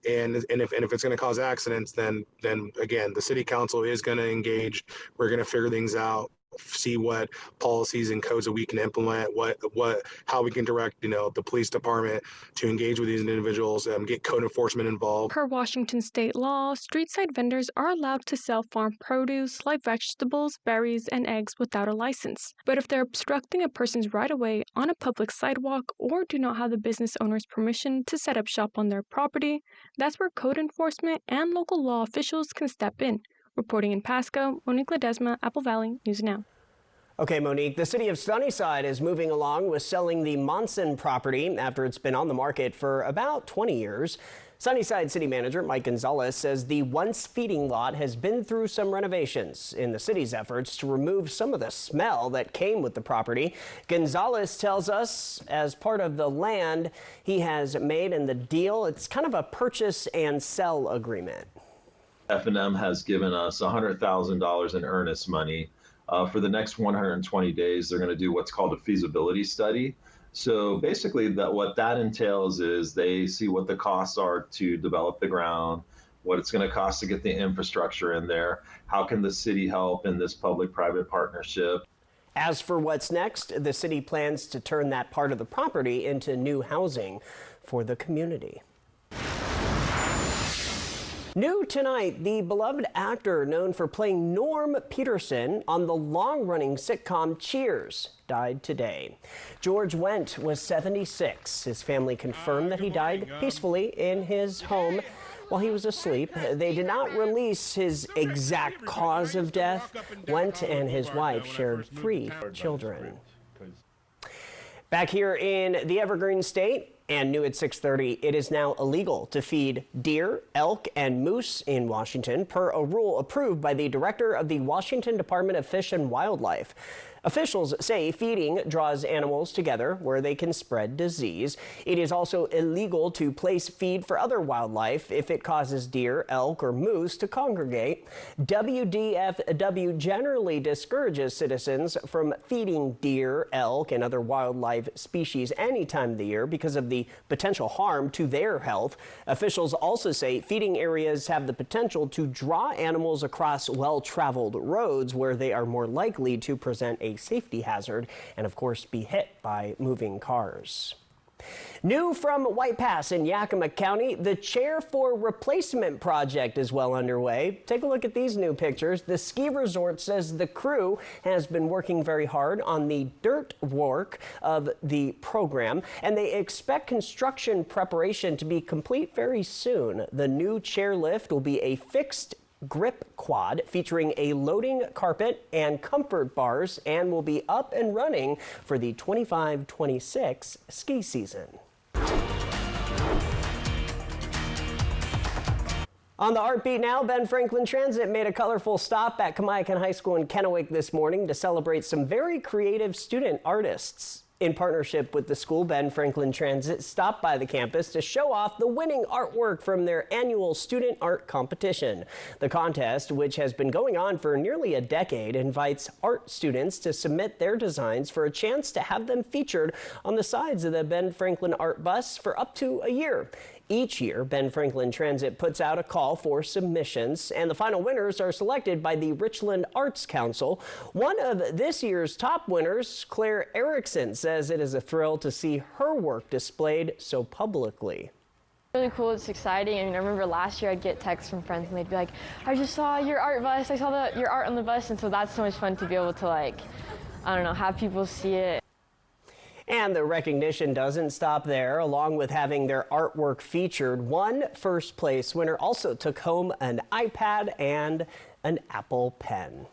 Speaker 33: and if it's going to cause accidents, then again, the city council is going to engage. We're going to figure things out, see what policies and codes that we can implement, how we can direct, the police department to engage with these individuals and get code enforcement involved.
Speaker 12: Per Washington state law, street side vendors are allowed to sell farm produce, live vegetables, berries, and eggs without a license. But if they're obstructing a person's right-of-way on a public sidewalk or do not have the business owner's permission to set up shop on their property, that's where code enforcement and local law officials can step in. Reporting in Pasco, Monique Ledesma, Apple Valley News Now.
Speaker 1: Okay, Monique, the city of Sunnyside is moving along with selling the Monson property after it's been on the market for about 20 years. Sunnyside City Manager Mike Gonzalez says the once feeding lot has been through some renovations in the city's efforts to remove some of the smell that came with the property. Gonzalez tells us as part of the land he has made in the deal, it's kind of a purchase and sell agreement.
Speaker 2: F&M has given us $100,000 in earnest money. For the next 120 days, they're going to do what's called a feasibility study. So basically, what that entails is they see what the costs are to develop the ground, what it's going to cost to get the infrastructure in there, how can the city help in this public-private partnership.
Speaker 1: As for what's next, the city plans to turn that part of the property into new housing for the community. New tonight, the beloved actor known for playing Norm Peterson on the long-running sitcom Cheers died today. George Wendt was 76. His family confirmed that he died peacefully in his home while he was asleep. They did not release his exact cause of death. Wendt and his wife shared 3 children. Back here in the Evergreen State, and new at 6:30, it is now illegal to feed deer, elk, and moose in Washington per a rule approved by the director of the Washington Department of Fish and Wildlife. Officials say feeding draws animals together where they can spread disease. It is also illegal to place feed for other wildlife if it causes deer, elk, or moose to congregate. WDFW generally discourages citizens from feeding deer, elk, and other wildlife species any time of the year because of the potential harm to their health. Officials also say feeding areas have the potential to draw animals across well-traveled roads where they are more likely to present a safety hazard and, of course, be hit by moving cars. New from White Pass in Yakima County, the Chair for Replacement project is well underway. Take a look at these new pictures. The ski resort says the crew has been working very hard on the dirt work of the program, and they expect construction preparation to be complete very soon. The new chairlift will be a fixed grip quad featuring a loading carpet and comfort bars and will be up and running for the 25-26 ski season. On the Art Beat now, Ben Franklin Transit made a colorful stop at Kamiakin High School in Kennewick this morning to celebrate some very creative student artists. In partnership with the school, Ben Franklin Transit stopped by the campus to show off the winning artwork from their annual student art competition. The contest, which has been going on for nearly a decade, invites art students to submit their designs for a chance to have them featured on the sides of the Ben Franklin Art Bus for up to a year. Each year, Ben Franklin Transit puts out a call for submissions, and the final winners are selected by the Richland Arts Council. One of this year's top winners, Claire Erickson, says it is a thrill to see her work displayed so publicly.
Speaker 3: Really cool, it's exciting. I mean, I remember last year I'd get texts from friends and they'd be like, I just saw your art bus, I saw your art on the bus, and so that's so much fun to be able to, like, I don't know, have people see it.
Speaker 1: And the recognition doesn't stop there. Along with having their artwork featured, one first place winner also took home an iPad and an Apple Pen.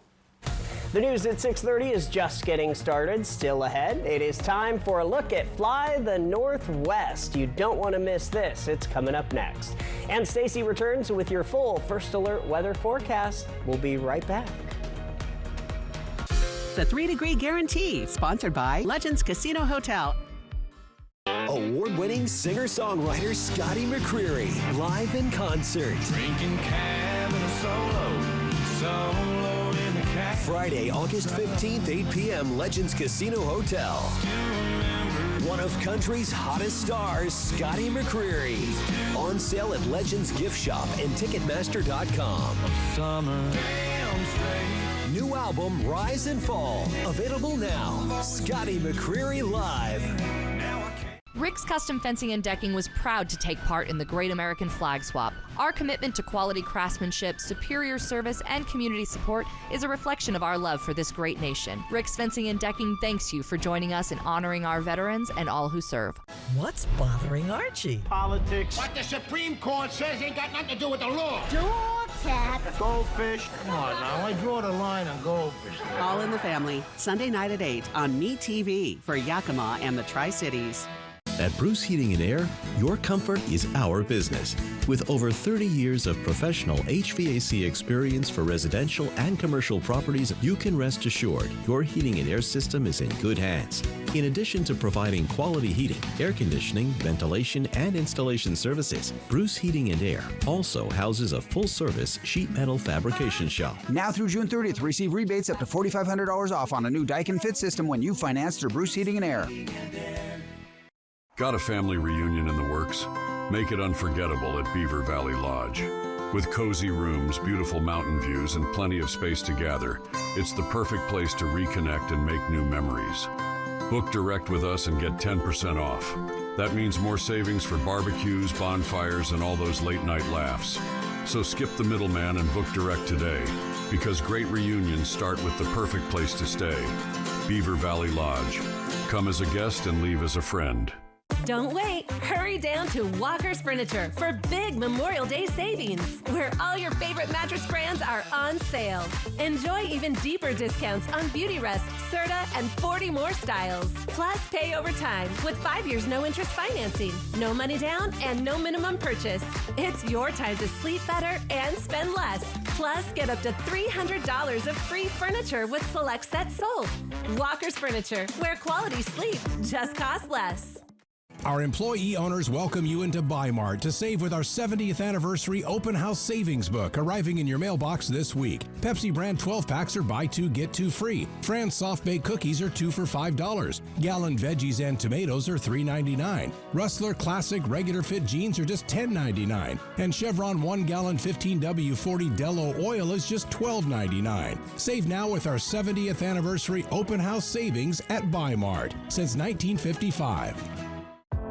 Speaker 1: The news at 6:30 is just getting started. Still ahead, it is time for a look at Fly the Northwest. You don't want to miss this. It's coming up next. And Stacy returns with your full First Alert weather forecast. We'll be right back.
Speaker 18: The 3-Degree Guarantee, sponsored by Legends Casino Hotel.
Speaker 5: Award-winning singer-songwriter Scotty McCreery, live in concert.
Speaker 6: Drinking cab and a solo in the cab.
Speaker 5: Friday, August 15th, 8 p.m., Legends Casino Hotel. One of country's hottest stars, Scotty McCreery. On sale at Legends Gift Shop and Ticketmaster.com. New album, Rise and Fall. Available now. Scotty McCreery Live.
Speaker 7: Rick's Custom Fencing and Decking was proud to take part in the Great American Flag Swap. Our commitment to quality craftsmanship, superior service, and community support is a reflection of our love for this great nation. Rick's Fencing and Decking thanks you for joining us in honoring our veterans and all who serve.
Speaker 8: What's bothering Archie?
Speaker 16: Politics. What the Supreme Court says ain't got nothing to do with the law.
Speaker 8: Dog cat.
Speaker 16: Goldfish. Come on now, I draw the line on goldfish.
Speaker 18: All in the Family, Sunday night at 8 on MeTV for Yakima and the Tri-Cities.
Speaker 17: At Bruce Heating and Air, your comfort is our business. With over 30 years of professional HVAC experience for residential and commercial properties, you can rest assured your heating and air system is in good hands. In addition to providing quality heating, air conditioning, ventilation, and installation services, Bruce Heating and Air also houses a full-service sheet metal fabrication shop.
Speaker 19: Now through June 30th, receive rebates up to $4,500 off on a new Daikin Fit system when you finance through Bruce Heating and Air.
Speaker 24: Got a family reunion in the works? Make it unforgettable at Beaver Valley Lodge. With cozy rooms, beautiful mountain views, and plenty of space to gather, it's the perfect place to reconnect and make new memories. Book direct with us and get 10% off. That means more savings for barbecues, bonfires, and all those late-night laughs. So skip the middleman and book direct today, because great reunions start with the perfect place to stay. Beaver Valley Lodge. Come as a guest and leave as a friend.
Speaker 25: Don't wait. Hurry down to Walker's Furniture for big Memorial Day savings, where all your favorite mattress brands are on sale. Enjoy even deeper discounts on Beautyrest, Serta, and 40 more styles. Plus, pay over time with 5 years no-interest financing, no money down, and no minimum purchase. It's your time to sleep better and spend less. Plus, get up to $300 of free furniture with select sets sold. Walker's Furniture, where quality sleep just costs less.
Speaker 26: Our employee owners welcome you into Bi-Mart to save with our 70th anniversary open house savings book arriving in your mailbox this week. Pepsi brand 12-packs are buy 2, get 2 free. Fran's soft-baked cookies are 2 for $5. Gallon veggies and tomatoes are $3.99. Rustler Classic regular fit jeans are just $10.99. And Chevron 1-gallon 15W40 Delo oil is just $12.99. Save now with our 70th anniversary open house savings at Bi-Mart since 1955.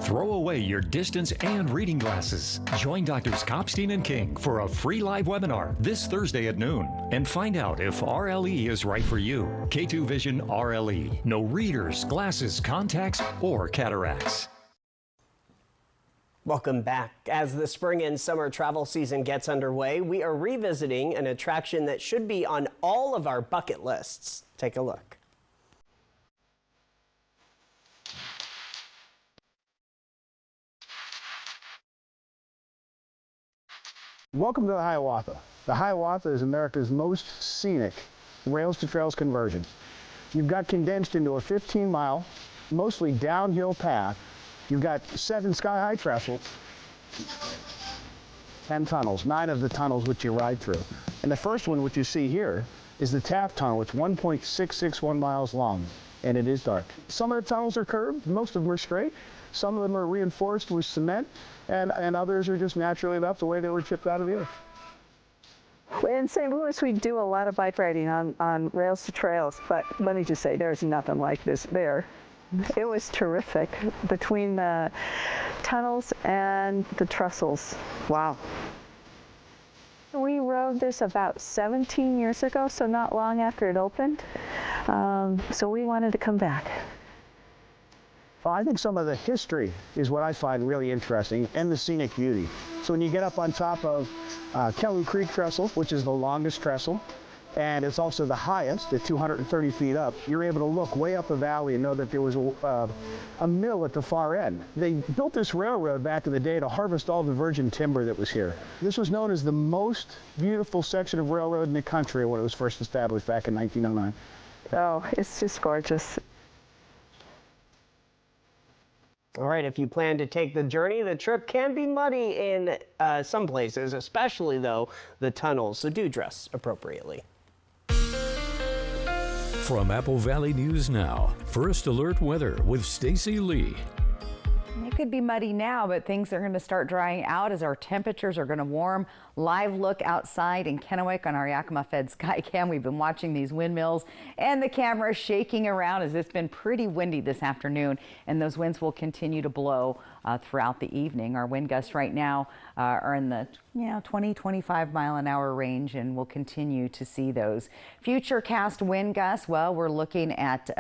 Speaker 32: Throw away your distance and reading glasses. Join Drs. Kopstein and King for a free live webinar this Thursday at noon and find out if RLE is right for you. K2 Vision RLE. No readers, glasses, contacts, or cataracts.
Speaker 1: Welcome back. As the spring and summer travel season gets underway, we are revisiting an attraction that should be on all of our bucket lists. Take a look.
Speaker 27: Welcome to the Hiawatha. The Hiawatha is America's most scenic rails to trails conversion. You've got condensed into a 15-mile, mostly downhill path. You've got 7 sky-high trestles, 10 tunnels, 9 of the tunnels which you ride through. And the first one, which you see here, is the Taft Tunnel. It's 1.661 miles long. and it is dark. Some of the tunnels are curved, most of them are straight. Some of them are reinforced with cement, and others are just naturally left the way they were chipped out of the earth.
Speaker 9: In St. Louis, we do a lot of bike riding on rails to trails, but let me just say, there's nothing like this there. It was terrific between the tunnels and the trestles. Wow. We rode this about 17 years ago, so not long after it opened. So we wanted to come back.
Speaker 27: Well, I think some of the history is what I find really interesting, and the scenic beauty. So when you get up on top of Kelly Creek Trestle, which is the longest trestle, and it's also the highest at 230 feet up, you're able to look way up the valley and know that there was a mill at the far end. They built this railroad back in the day to harvest all the virgin timber that was here. This was known as the most beautiful section of railroad in the country when it was first established back in 1909.
Speaker 9: Oh, it's just gorgeous.
Speaker 1: All right, if you plan to take the journey, the trip can be muddy in some places, especially, though, the tunnels, so do dress appropriately.
Speaker 10: From Apple Valley News Now, First Alert Weather with Stacy Lee.
Speaker 4: It could be muddy now, but things are going to start drying out as our temperatures are going to warm. Live look outside in Kennewick on our Yakima Fed Skycam. We've been watching these windmills and the camera shaking around as it's been pretty windy this afternoon, and those winds will continue to blow throughout the evening. Our wind gusts right now are in the 20-25 mile an hour range, and we'll continue to see those. Futurecast wind gusts, well, we're looking at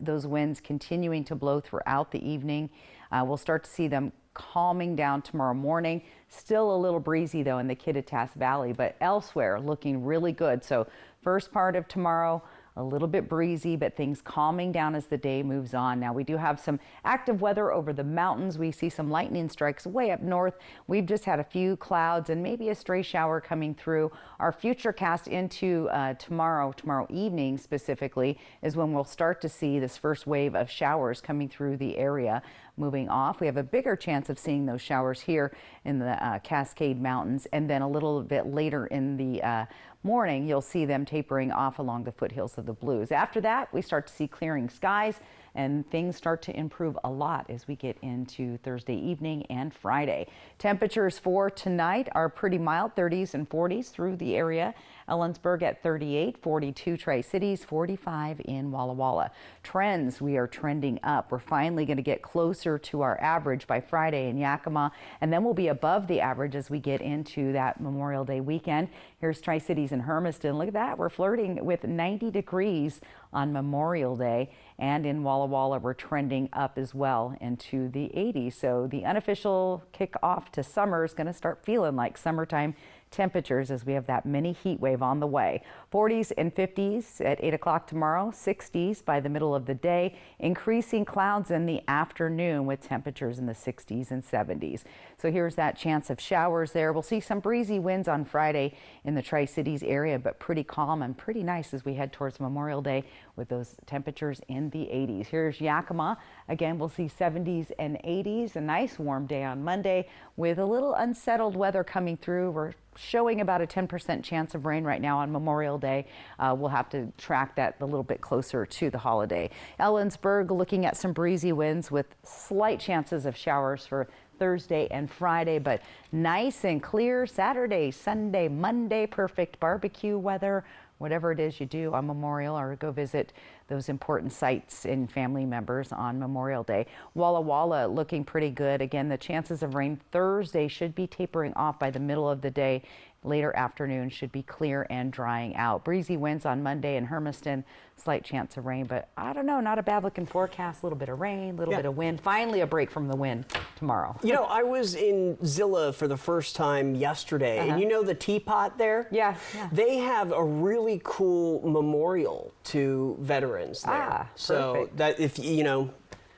Speaker 4: those winds continuing to blow throughout the evening. We'll start to see them calming down tomorrow morning. Still a little breezy, though, in the Kittitas Valley, but elsewhere looking really good. So first part of tomorrow, a little bit breezy, but things calming down as the day moves on. Now, we do have some active weather over the mountains. We see some lightning strikes way up north. We've just had a few clouds and maybe a stray shower coming through. Our futurecast into tomorrow evening specifically, is when we'll start to see this first wave of showers coming through the area. Moving off, we have a bigger chance of seeing those showers here in the Cascade Mountains, and then a little bit later in the morning, you'll see them tapering off along the foothills of the Blues. After that, we start to see clearing skies, and things start to improve a lot as we get into Thursday evening and Friday. Temperatures for tonight are pretty mild, 30s and 40s through the area. Ellensburg at 38, 42 Tri-Cities, 45 in Walla Walla. Trends, we are trending up. We're finally going to get closer to our average by Friday in Yakima, and then we'll be above the average as we get into that Memorial Day weekend. Here's Tri-Cities and Hermiston. Look at that. We're flirting with 90 degrees on Memorial Day, and in Walla Walla we're trending up as well into the 80s. So the unofficial kickoff to summer is going to start feeling like summertime temperatures as we have that mini heat wave on the way. 40s and 50s at 8 o'clock tomorrow, 60s by the middle of the day, increasing clouds in the afternoon with temperatures in the 60s and 70s. So here's that chance of showers there. We'll see some breezy winds on Friday in the Tri-Cities area, but pretty calm and pretty nice as we head towards Memorial Day with those temperatures in the 80s. Here's Yakima. Again, we'll see 70s and 80s. A nice warm day on Monday with a little unsettled weather coming through. We're showing about a 10% chance of rain right now on Memorial Day. We'll have to track that a little bit closer to the holiday. Ellensburg looking at some breezy winds with slight chances of showers for Thursday and Friday, but nice and clear Saturday, Sunday, Monday, perfect barbecue weather. Whatever it is you do on Memorial, or go visit those important sites and family members on Memorial Day. Walla Walla looking pretty good. Again, the chances of rain Thursday should be tapering off by the middle of the day. Later afternoon should be clear and drying out. Breezy winds on Monday in Hermiston, slight chance of rain, but I don't know, not a bad looking forecast. A little bit of rain, a little bit of wind. Finally a break from the wind tomorrow.
Speaker 1: You know, I was in Zilla for the first time yesterday, and you know the teapot there?
Speaker 4: Yeah.
Speaker 1: They have a really cool memorial to veterans there. So that if you know,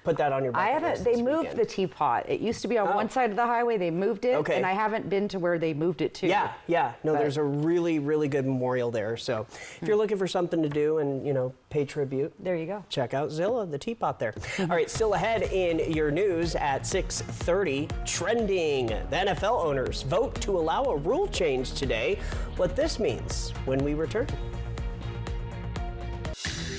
Speaker 1: put that on your bucket list.
Speaker 4: They moved the teapot. It used to be on one side of the highway. They moved it, and I haven't been to where they moved it to.
Speaker 1: No, there's a really, really good memorial there. So if you're looking for something to do and, you know, pay tribute,
Speaker 4: there you go.
Speaker 1: Check out Zilla, the teapot there. All right, still ahead in your news at 6:30, trending. The NFL owners vote to allow a rule change today. What this means when we return.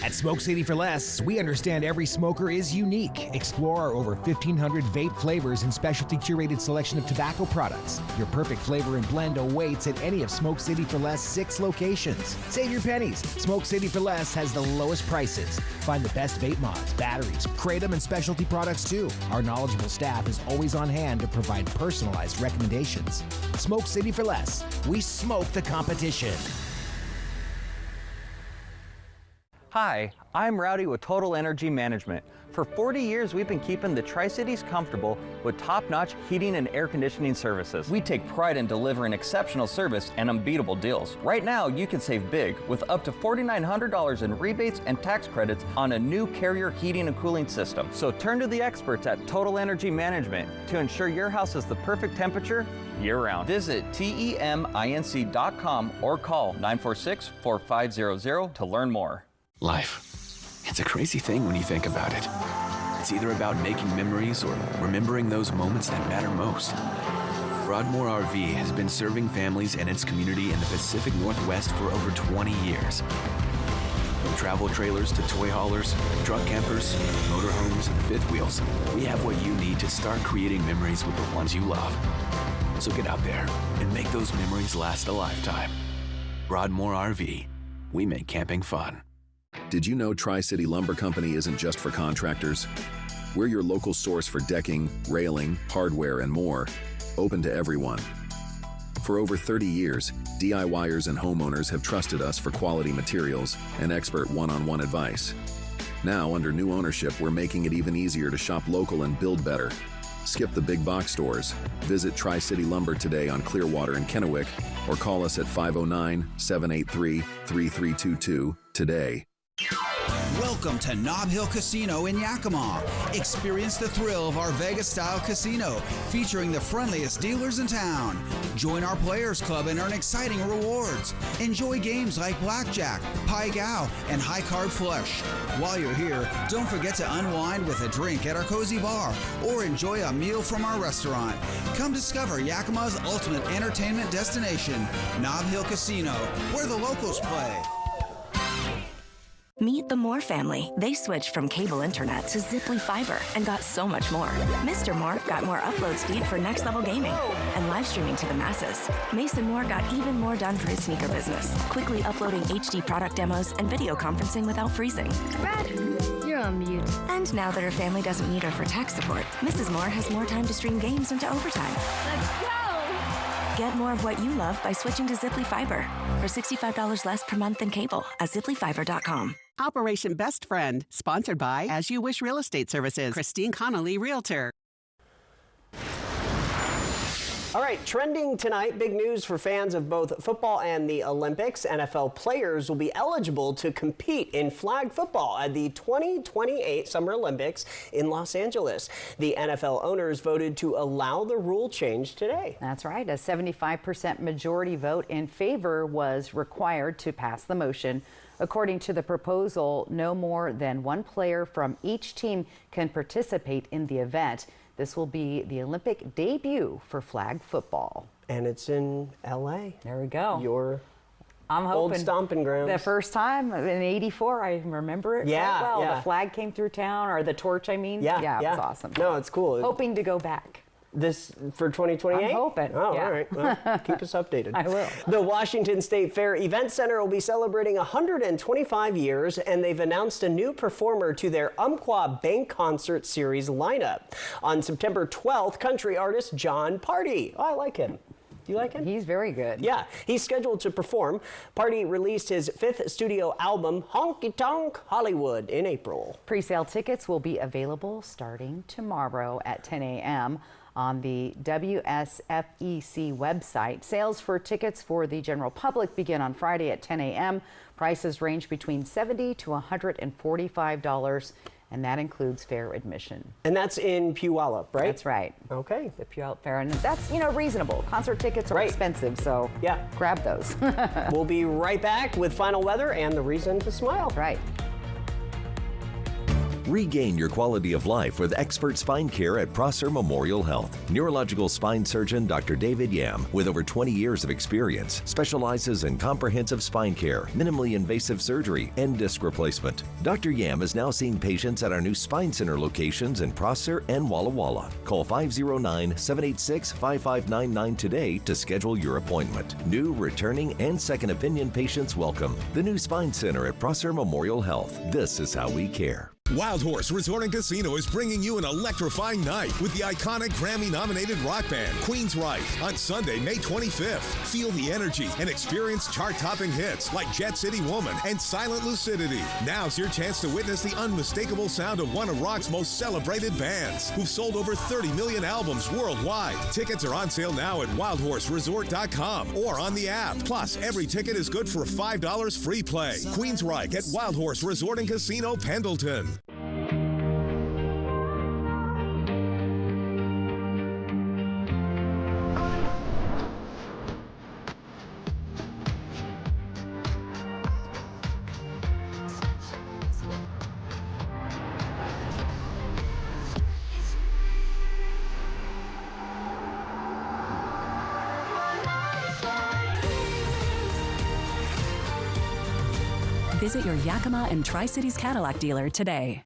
Speaker 11: At Smoke City for Less, we understand every smoker is unique. Explore our over 1,500 vape flavors and specialty curated selection of tobacco products. Your perfect flavor and blend awaits at any of Smoke City for Less 6 locations. Save your pennies. Smoke City for Less has the lowest prices. Find the best vape mods, batteries, kratom, and specialty products too. Our knowledgeable staff is always on hand to provide personalized recommendations. Smoke City for Less. We smoke the competition.
Speaker 13: Hi, I'm Rowdy with Total Energy Management. For 40 years, we've been keeping the Tri-Cities comfortable with top-notch heating and air conditioning services. We take pride in delivering exceptional service and unbeatable deals. Right now, you can save big with up to $4,900 in rebates and tax credits on a new Carrier heating and cooling system. So turn to the experts at Total Energy Management to ensure your house has the perfect temperature year-round. Visit TEMINC.com or call 946-4500 to learn more.
Speaker 14: Life. It's a crazy thing when you think about it. It's either about making memories or remembering those moments that matter most. Broadmoor RV has been serving families and its community in the Pacific Northwest for over 20 years. From travel trailers to toy haulers, truck campers, motorhomes, and fifth wheels, we have what you need to start creating memories with the ones you love. So get out there and make those memories last a lifetime. Broadmoor RV. We make camping fun.
Speaker 15: Did you know Tri-City Lumber Company isn't just for contractors? We're your local source for decking, railing, hardware, and more, open to everyone. For over 30 years, DIYers and homeowners have trusted us for quality materials and expert one-on-one advice. Now, under new ownership, we're making it even easier to shop local and build better. Skip the big box stores. Visit Tri-City Lumber today on Clearwater and Kennewick, or call us at 509-783-3322 today.
Speaker 19: Welcome to Nob Hill Casino in Yakima. Experience the thrill of our Vegas-style casino, featuring the friendliest dealers in town. Join our Players Club and earn exciting rewards. Enjoy games like Blackjack, Pai Gow, and High Card Flush. While you're here, don't forget to unwind with a drink at our cozy bar or enjoy a meal from our restaurant. Come discover Yakima's ultimate entertainment destination, Nob Hill Casino, where the locals play.
Speaker 20: Meet the Moore family. They switched from cable internet to Ziply Fiber and got so much more. Mr. Moore got more upload speed for next-level gaming and live streaming to the masses. Mason Moore got even more done for his sneaker business, quickly uploading HD product demos and video conferencing without freezing.
Speaker 21: Brad, you're on mute.
Speaker 20: And now that her family doesn't need her for tech support, Mrs. Moore has more time to stream games into overtime.
Speaker 21: Let's go!
Speaker 20: Get more of what you love by switching to Ziply Fiber for $65 less per month than cable at ziplyfiber.com.
Speaker 18: Operation Best Friend, sponsored by As You Wish Real Estate Services, Christine Connolly, Realtor.
Speaker 1: All right, trending tonight, big news for fans of both football and the Olympics. NFL players will be eligible to compete in flag football at the 2028 Summer Olympics in Los Angeles. The NFL owners voted to allow the rule change today.
Speaker 4: That's right. A 75% majority vote in favor was required to pass the motion. According to the proposal, no more than one player from each team can participate in the event. This will be the Olympic debut for flag football.
Speaker 1: And it's in LA.
Speaker 4: There we go.
Speaker 1: Your
Speaker 4: old
Speaker 1: hoping stomping grounds.
Speaker 4: The first time in '84, I remember it quite well. The flag came through town, or the torch, I mean. Yeah, it was awesome.
Speaker 1: No, it's cool.
Speaker 4: Hoping to go back.
Speaker 1: This for 2028?
Speaker 4: I'm hoping.
Speaker 1: Oh, all right. Well, keep us updated.
Speaker 4: I will.
Speaker 1: The Washington State Fair Event Center will be celebrating 125 years, and they've announced a new performer to their Umpqua Bank Concert Series lineup. On September 12th, country artist Jon Pardi. Oh, I like him. Do you like him?
Speaker 4: He's very good.
Speaker 1: Yeah, he's scheduled to perform. Pardi released his 5th studio album, Honky Tonk Hollywood, in April.
Speaker 4: Pre-sale tickets will be available starting tomorrow at 10 a.m. on the WSFEC website. Sales for tickets for the general public begin on Friday at 10 a.m. Prices range between $70 to $145, and that includes fair admission.
Speaker 1: And that's in Puyallup, right?
Speaker 4: That's right.
Speaker 1: Okay.
Speaker 4: The Puyallup Fair, and that's, reasonable. Concert tickets are expensive, so grab those.
Speaker 1: We'll be right back with final weather and the reason to smile.
Speaker 4: Right.
Speaker 2: Regain your quality of life with expert spine care at Prosser Memorial Health. Neurological spine surgeon Dr. David Yam, with over 20 years of experience, specializes in comprehensive spine care, minimally invasive surgery, and disc replacement. Dr. Yam is now seeing patients at our new Spine Center locations in Prosser and Walla Walla. Call 509-786-5599 today to schedule your appointment. New, returning, and second opinion patients welcome. The new Spine Center at Prosser Memorial Health. This is how we care.
Speaker 3: Wild Horse Resort and Casino is bringing you an electrifying night with the iconic Grammy-nominated rock band Queensryche on Sunday, May 25th. Feel the energy and experience chart-topping hits like Jet City Woman and Silent Lucidity. Now's your chance to witness the unmistakable sound of one of rock's most celebrated bands, who've sold over 30 million albums worldwide. Tickets are on sale now at wildhorseresort.com or on the app. Plus, every ticket is good for $5 free play. Queensryche at Wild Horse Resort and Casino, Pendleton.
Speaker 5: Visit your Yakima and Tri-Cities Cadillac dealer today.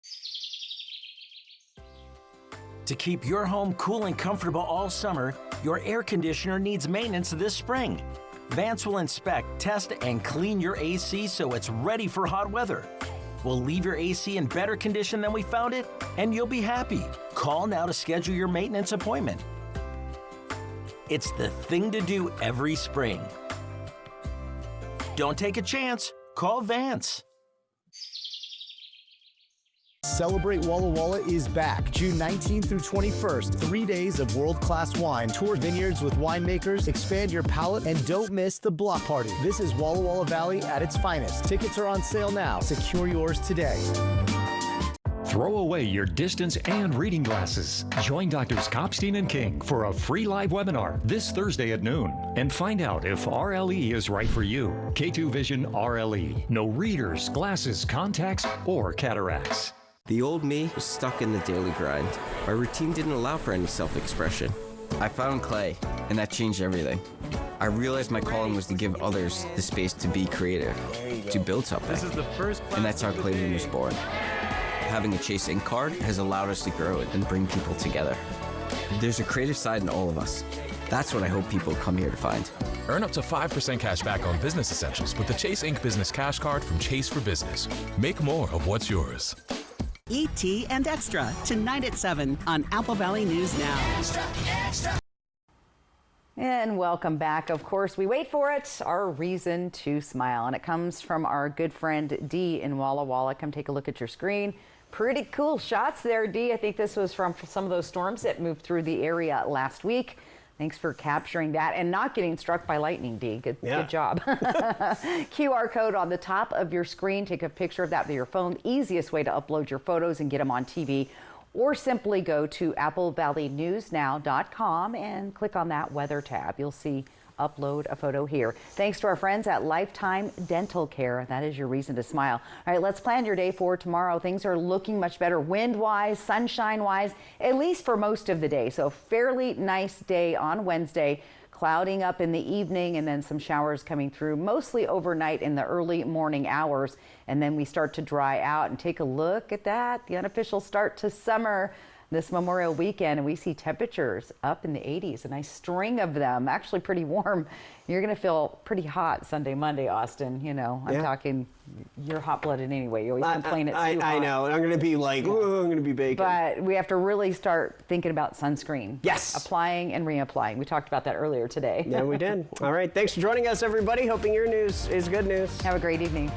Speaker 6: To keep your home cool and comfortable all summer, your air conditioner needs maintenance this spring. Vance will inspect, test, and clean your AC so it's ready for hot weather. We'll leave your AC in better condition than we found it, and you'll be happy. Call now to schedule your maintenance appointment. It's the thing to do every spring. Don't take a chance. Call Vance.
Speaker 7: Celebrate Walla Walla is back June 19th through 21st. 3 days of world-class wine. Tour vineyards with winemakers, expand your palate, and don't miss the block party. This is Walla Walla Valley at its finest. Tickets are on sale now. Secure yours today.
Speaker 32: Throw away your distance and reading glasses. Join Doctors Kopstein and King for a free live webinar this Thursday at noon and find out if RLE is right for you. K2 Vision RLE. No readers, glasses, contacts, or cataracts. The old me was stuck in the daily grind. My routine didn't allow for any self-expression. I found clay, and that changed everything. I realized my calling was to give others the space to be creative, to build something. And that's how Clayton was born. Having a Chase Ink card has allowed us to grow and bring people together. There's a creative side in all of us. That's what I hope people come here to find.
Speaker 12: Earn up to 5% cash back on business essentials with the Chase Ink Business Cash Card from Chase for Business. Make more of what's yours.
Speaker 18: E.T. and Extra, tonight at 7 on Apple Valley News Now.
Speaker 4: Extra, extra. And welcome back. Of course, we wait for it, our reason to smile. And it comes from our good friend Dee in Walla Walla. Come take a look at your screen. Pretty cool shots there, Dee. I think this was from some of those storms that moved through the area last week. Thanks for capturing that and not getting struck by lightning, Dee. Good job. QR code on the top of your screen. Take a picture of that with your phone. Easiest way to upload your photos and get them on TV. Or simply go to applevalleynewsnow.com and click on that weather tab. You'll see upload a photo here. Thanks to our friends at Lifetime Dental Care. That is your reason to smile. All right, let's plan your day for tomorrow. Things are looking much better wind-wise, sunshine-wise, at least for most of the day. So fairly nice day on Wednesday. Clouding up in the evening and then some showers coming through mostly overnight in the early morning hours. And then we start to dry out and take a look at that. The unofficial start to summer this Memorial weekend, and we see temperatures up in the 80s, a nice string of them, actually pretty warm. You're going to feel pretty hot Sunday, Monday, Austin. You know, I'm talking, you're hot-blooded anyway. You always complain it's too hot.
Speaker 1: I know. I'm going to be like, oh, I'm going to be baking.
Speaker 4: But we have to really start thinking about sunscreen.
Speaker 1: Yes.
Speaker 4: Applying and reapplying. We talked about that earlier today.
Speaker 1: Yeah, we did. All right. Thanks for joining us, everybody. Hoping your news is good news.
Speaker 4: Have a great evening.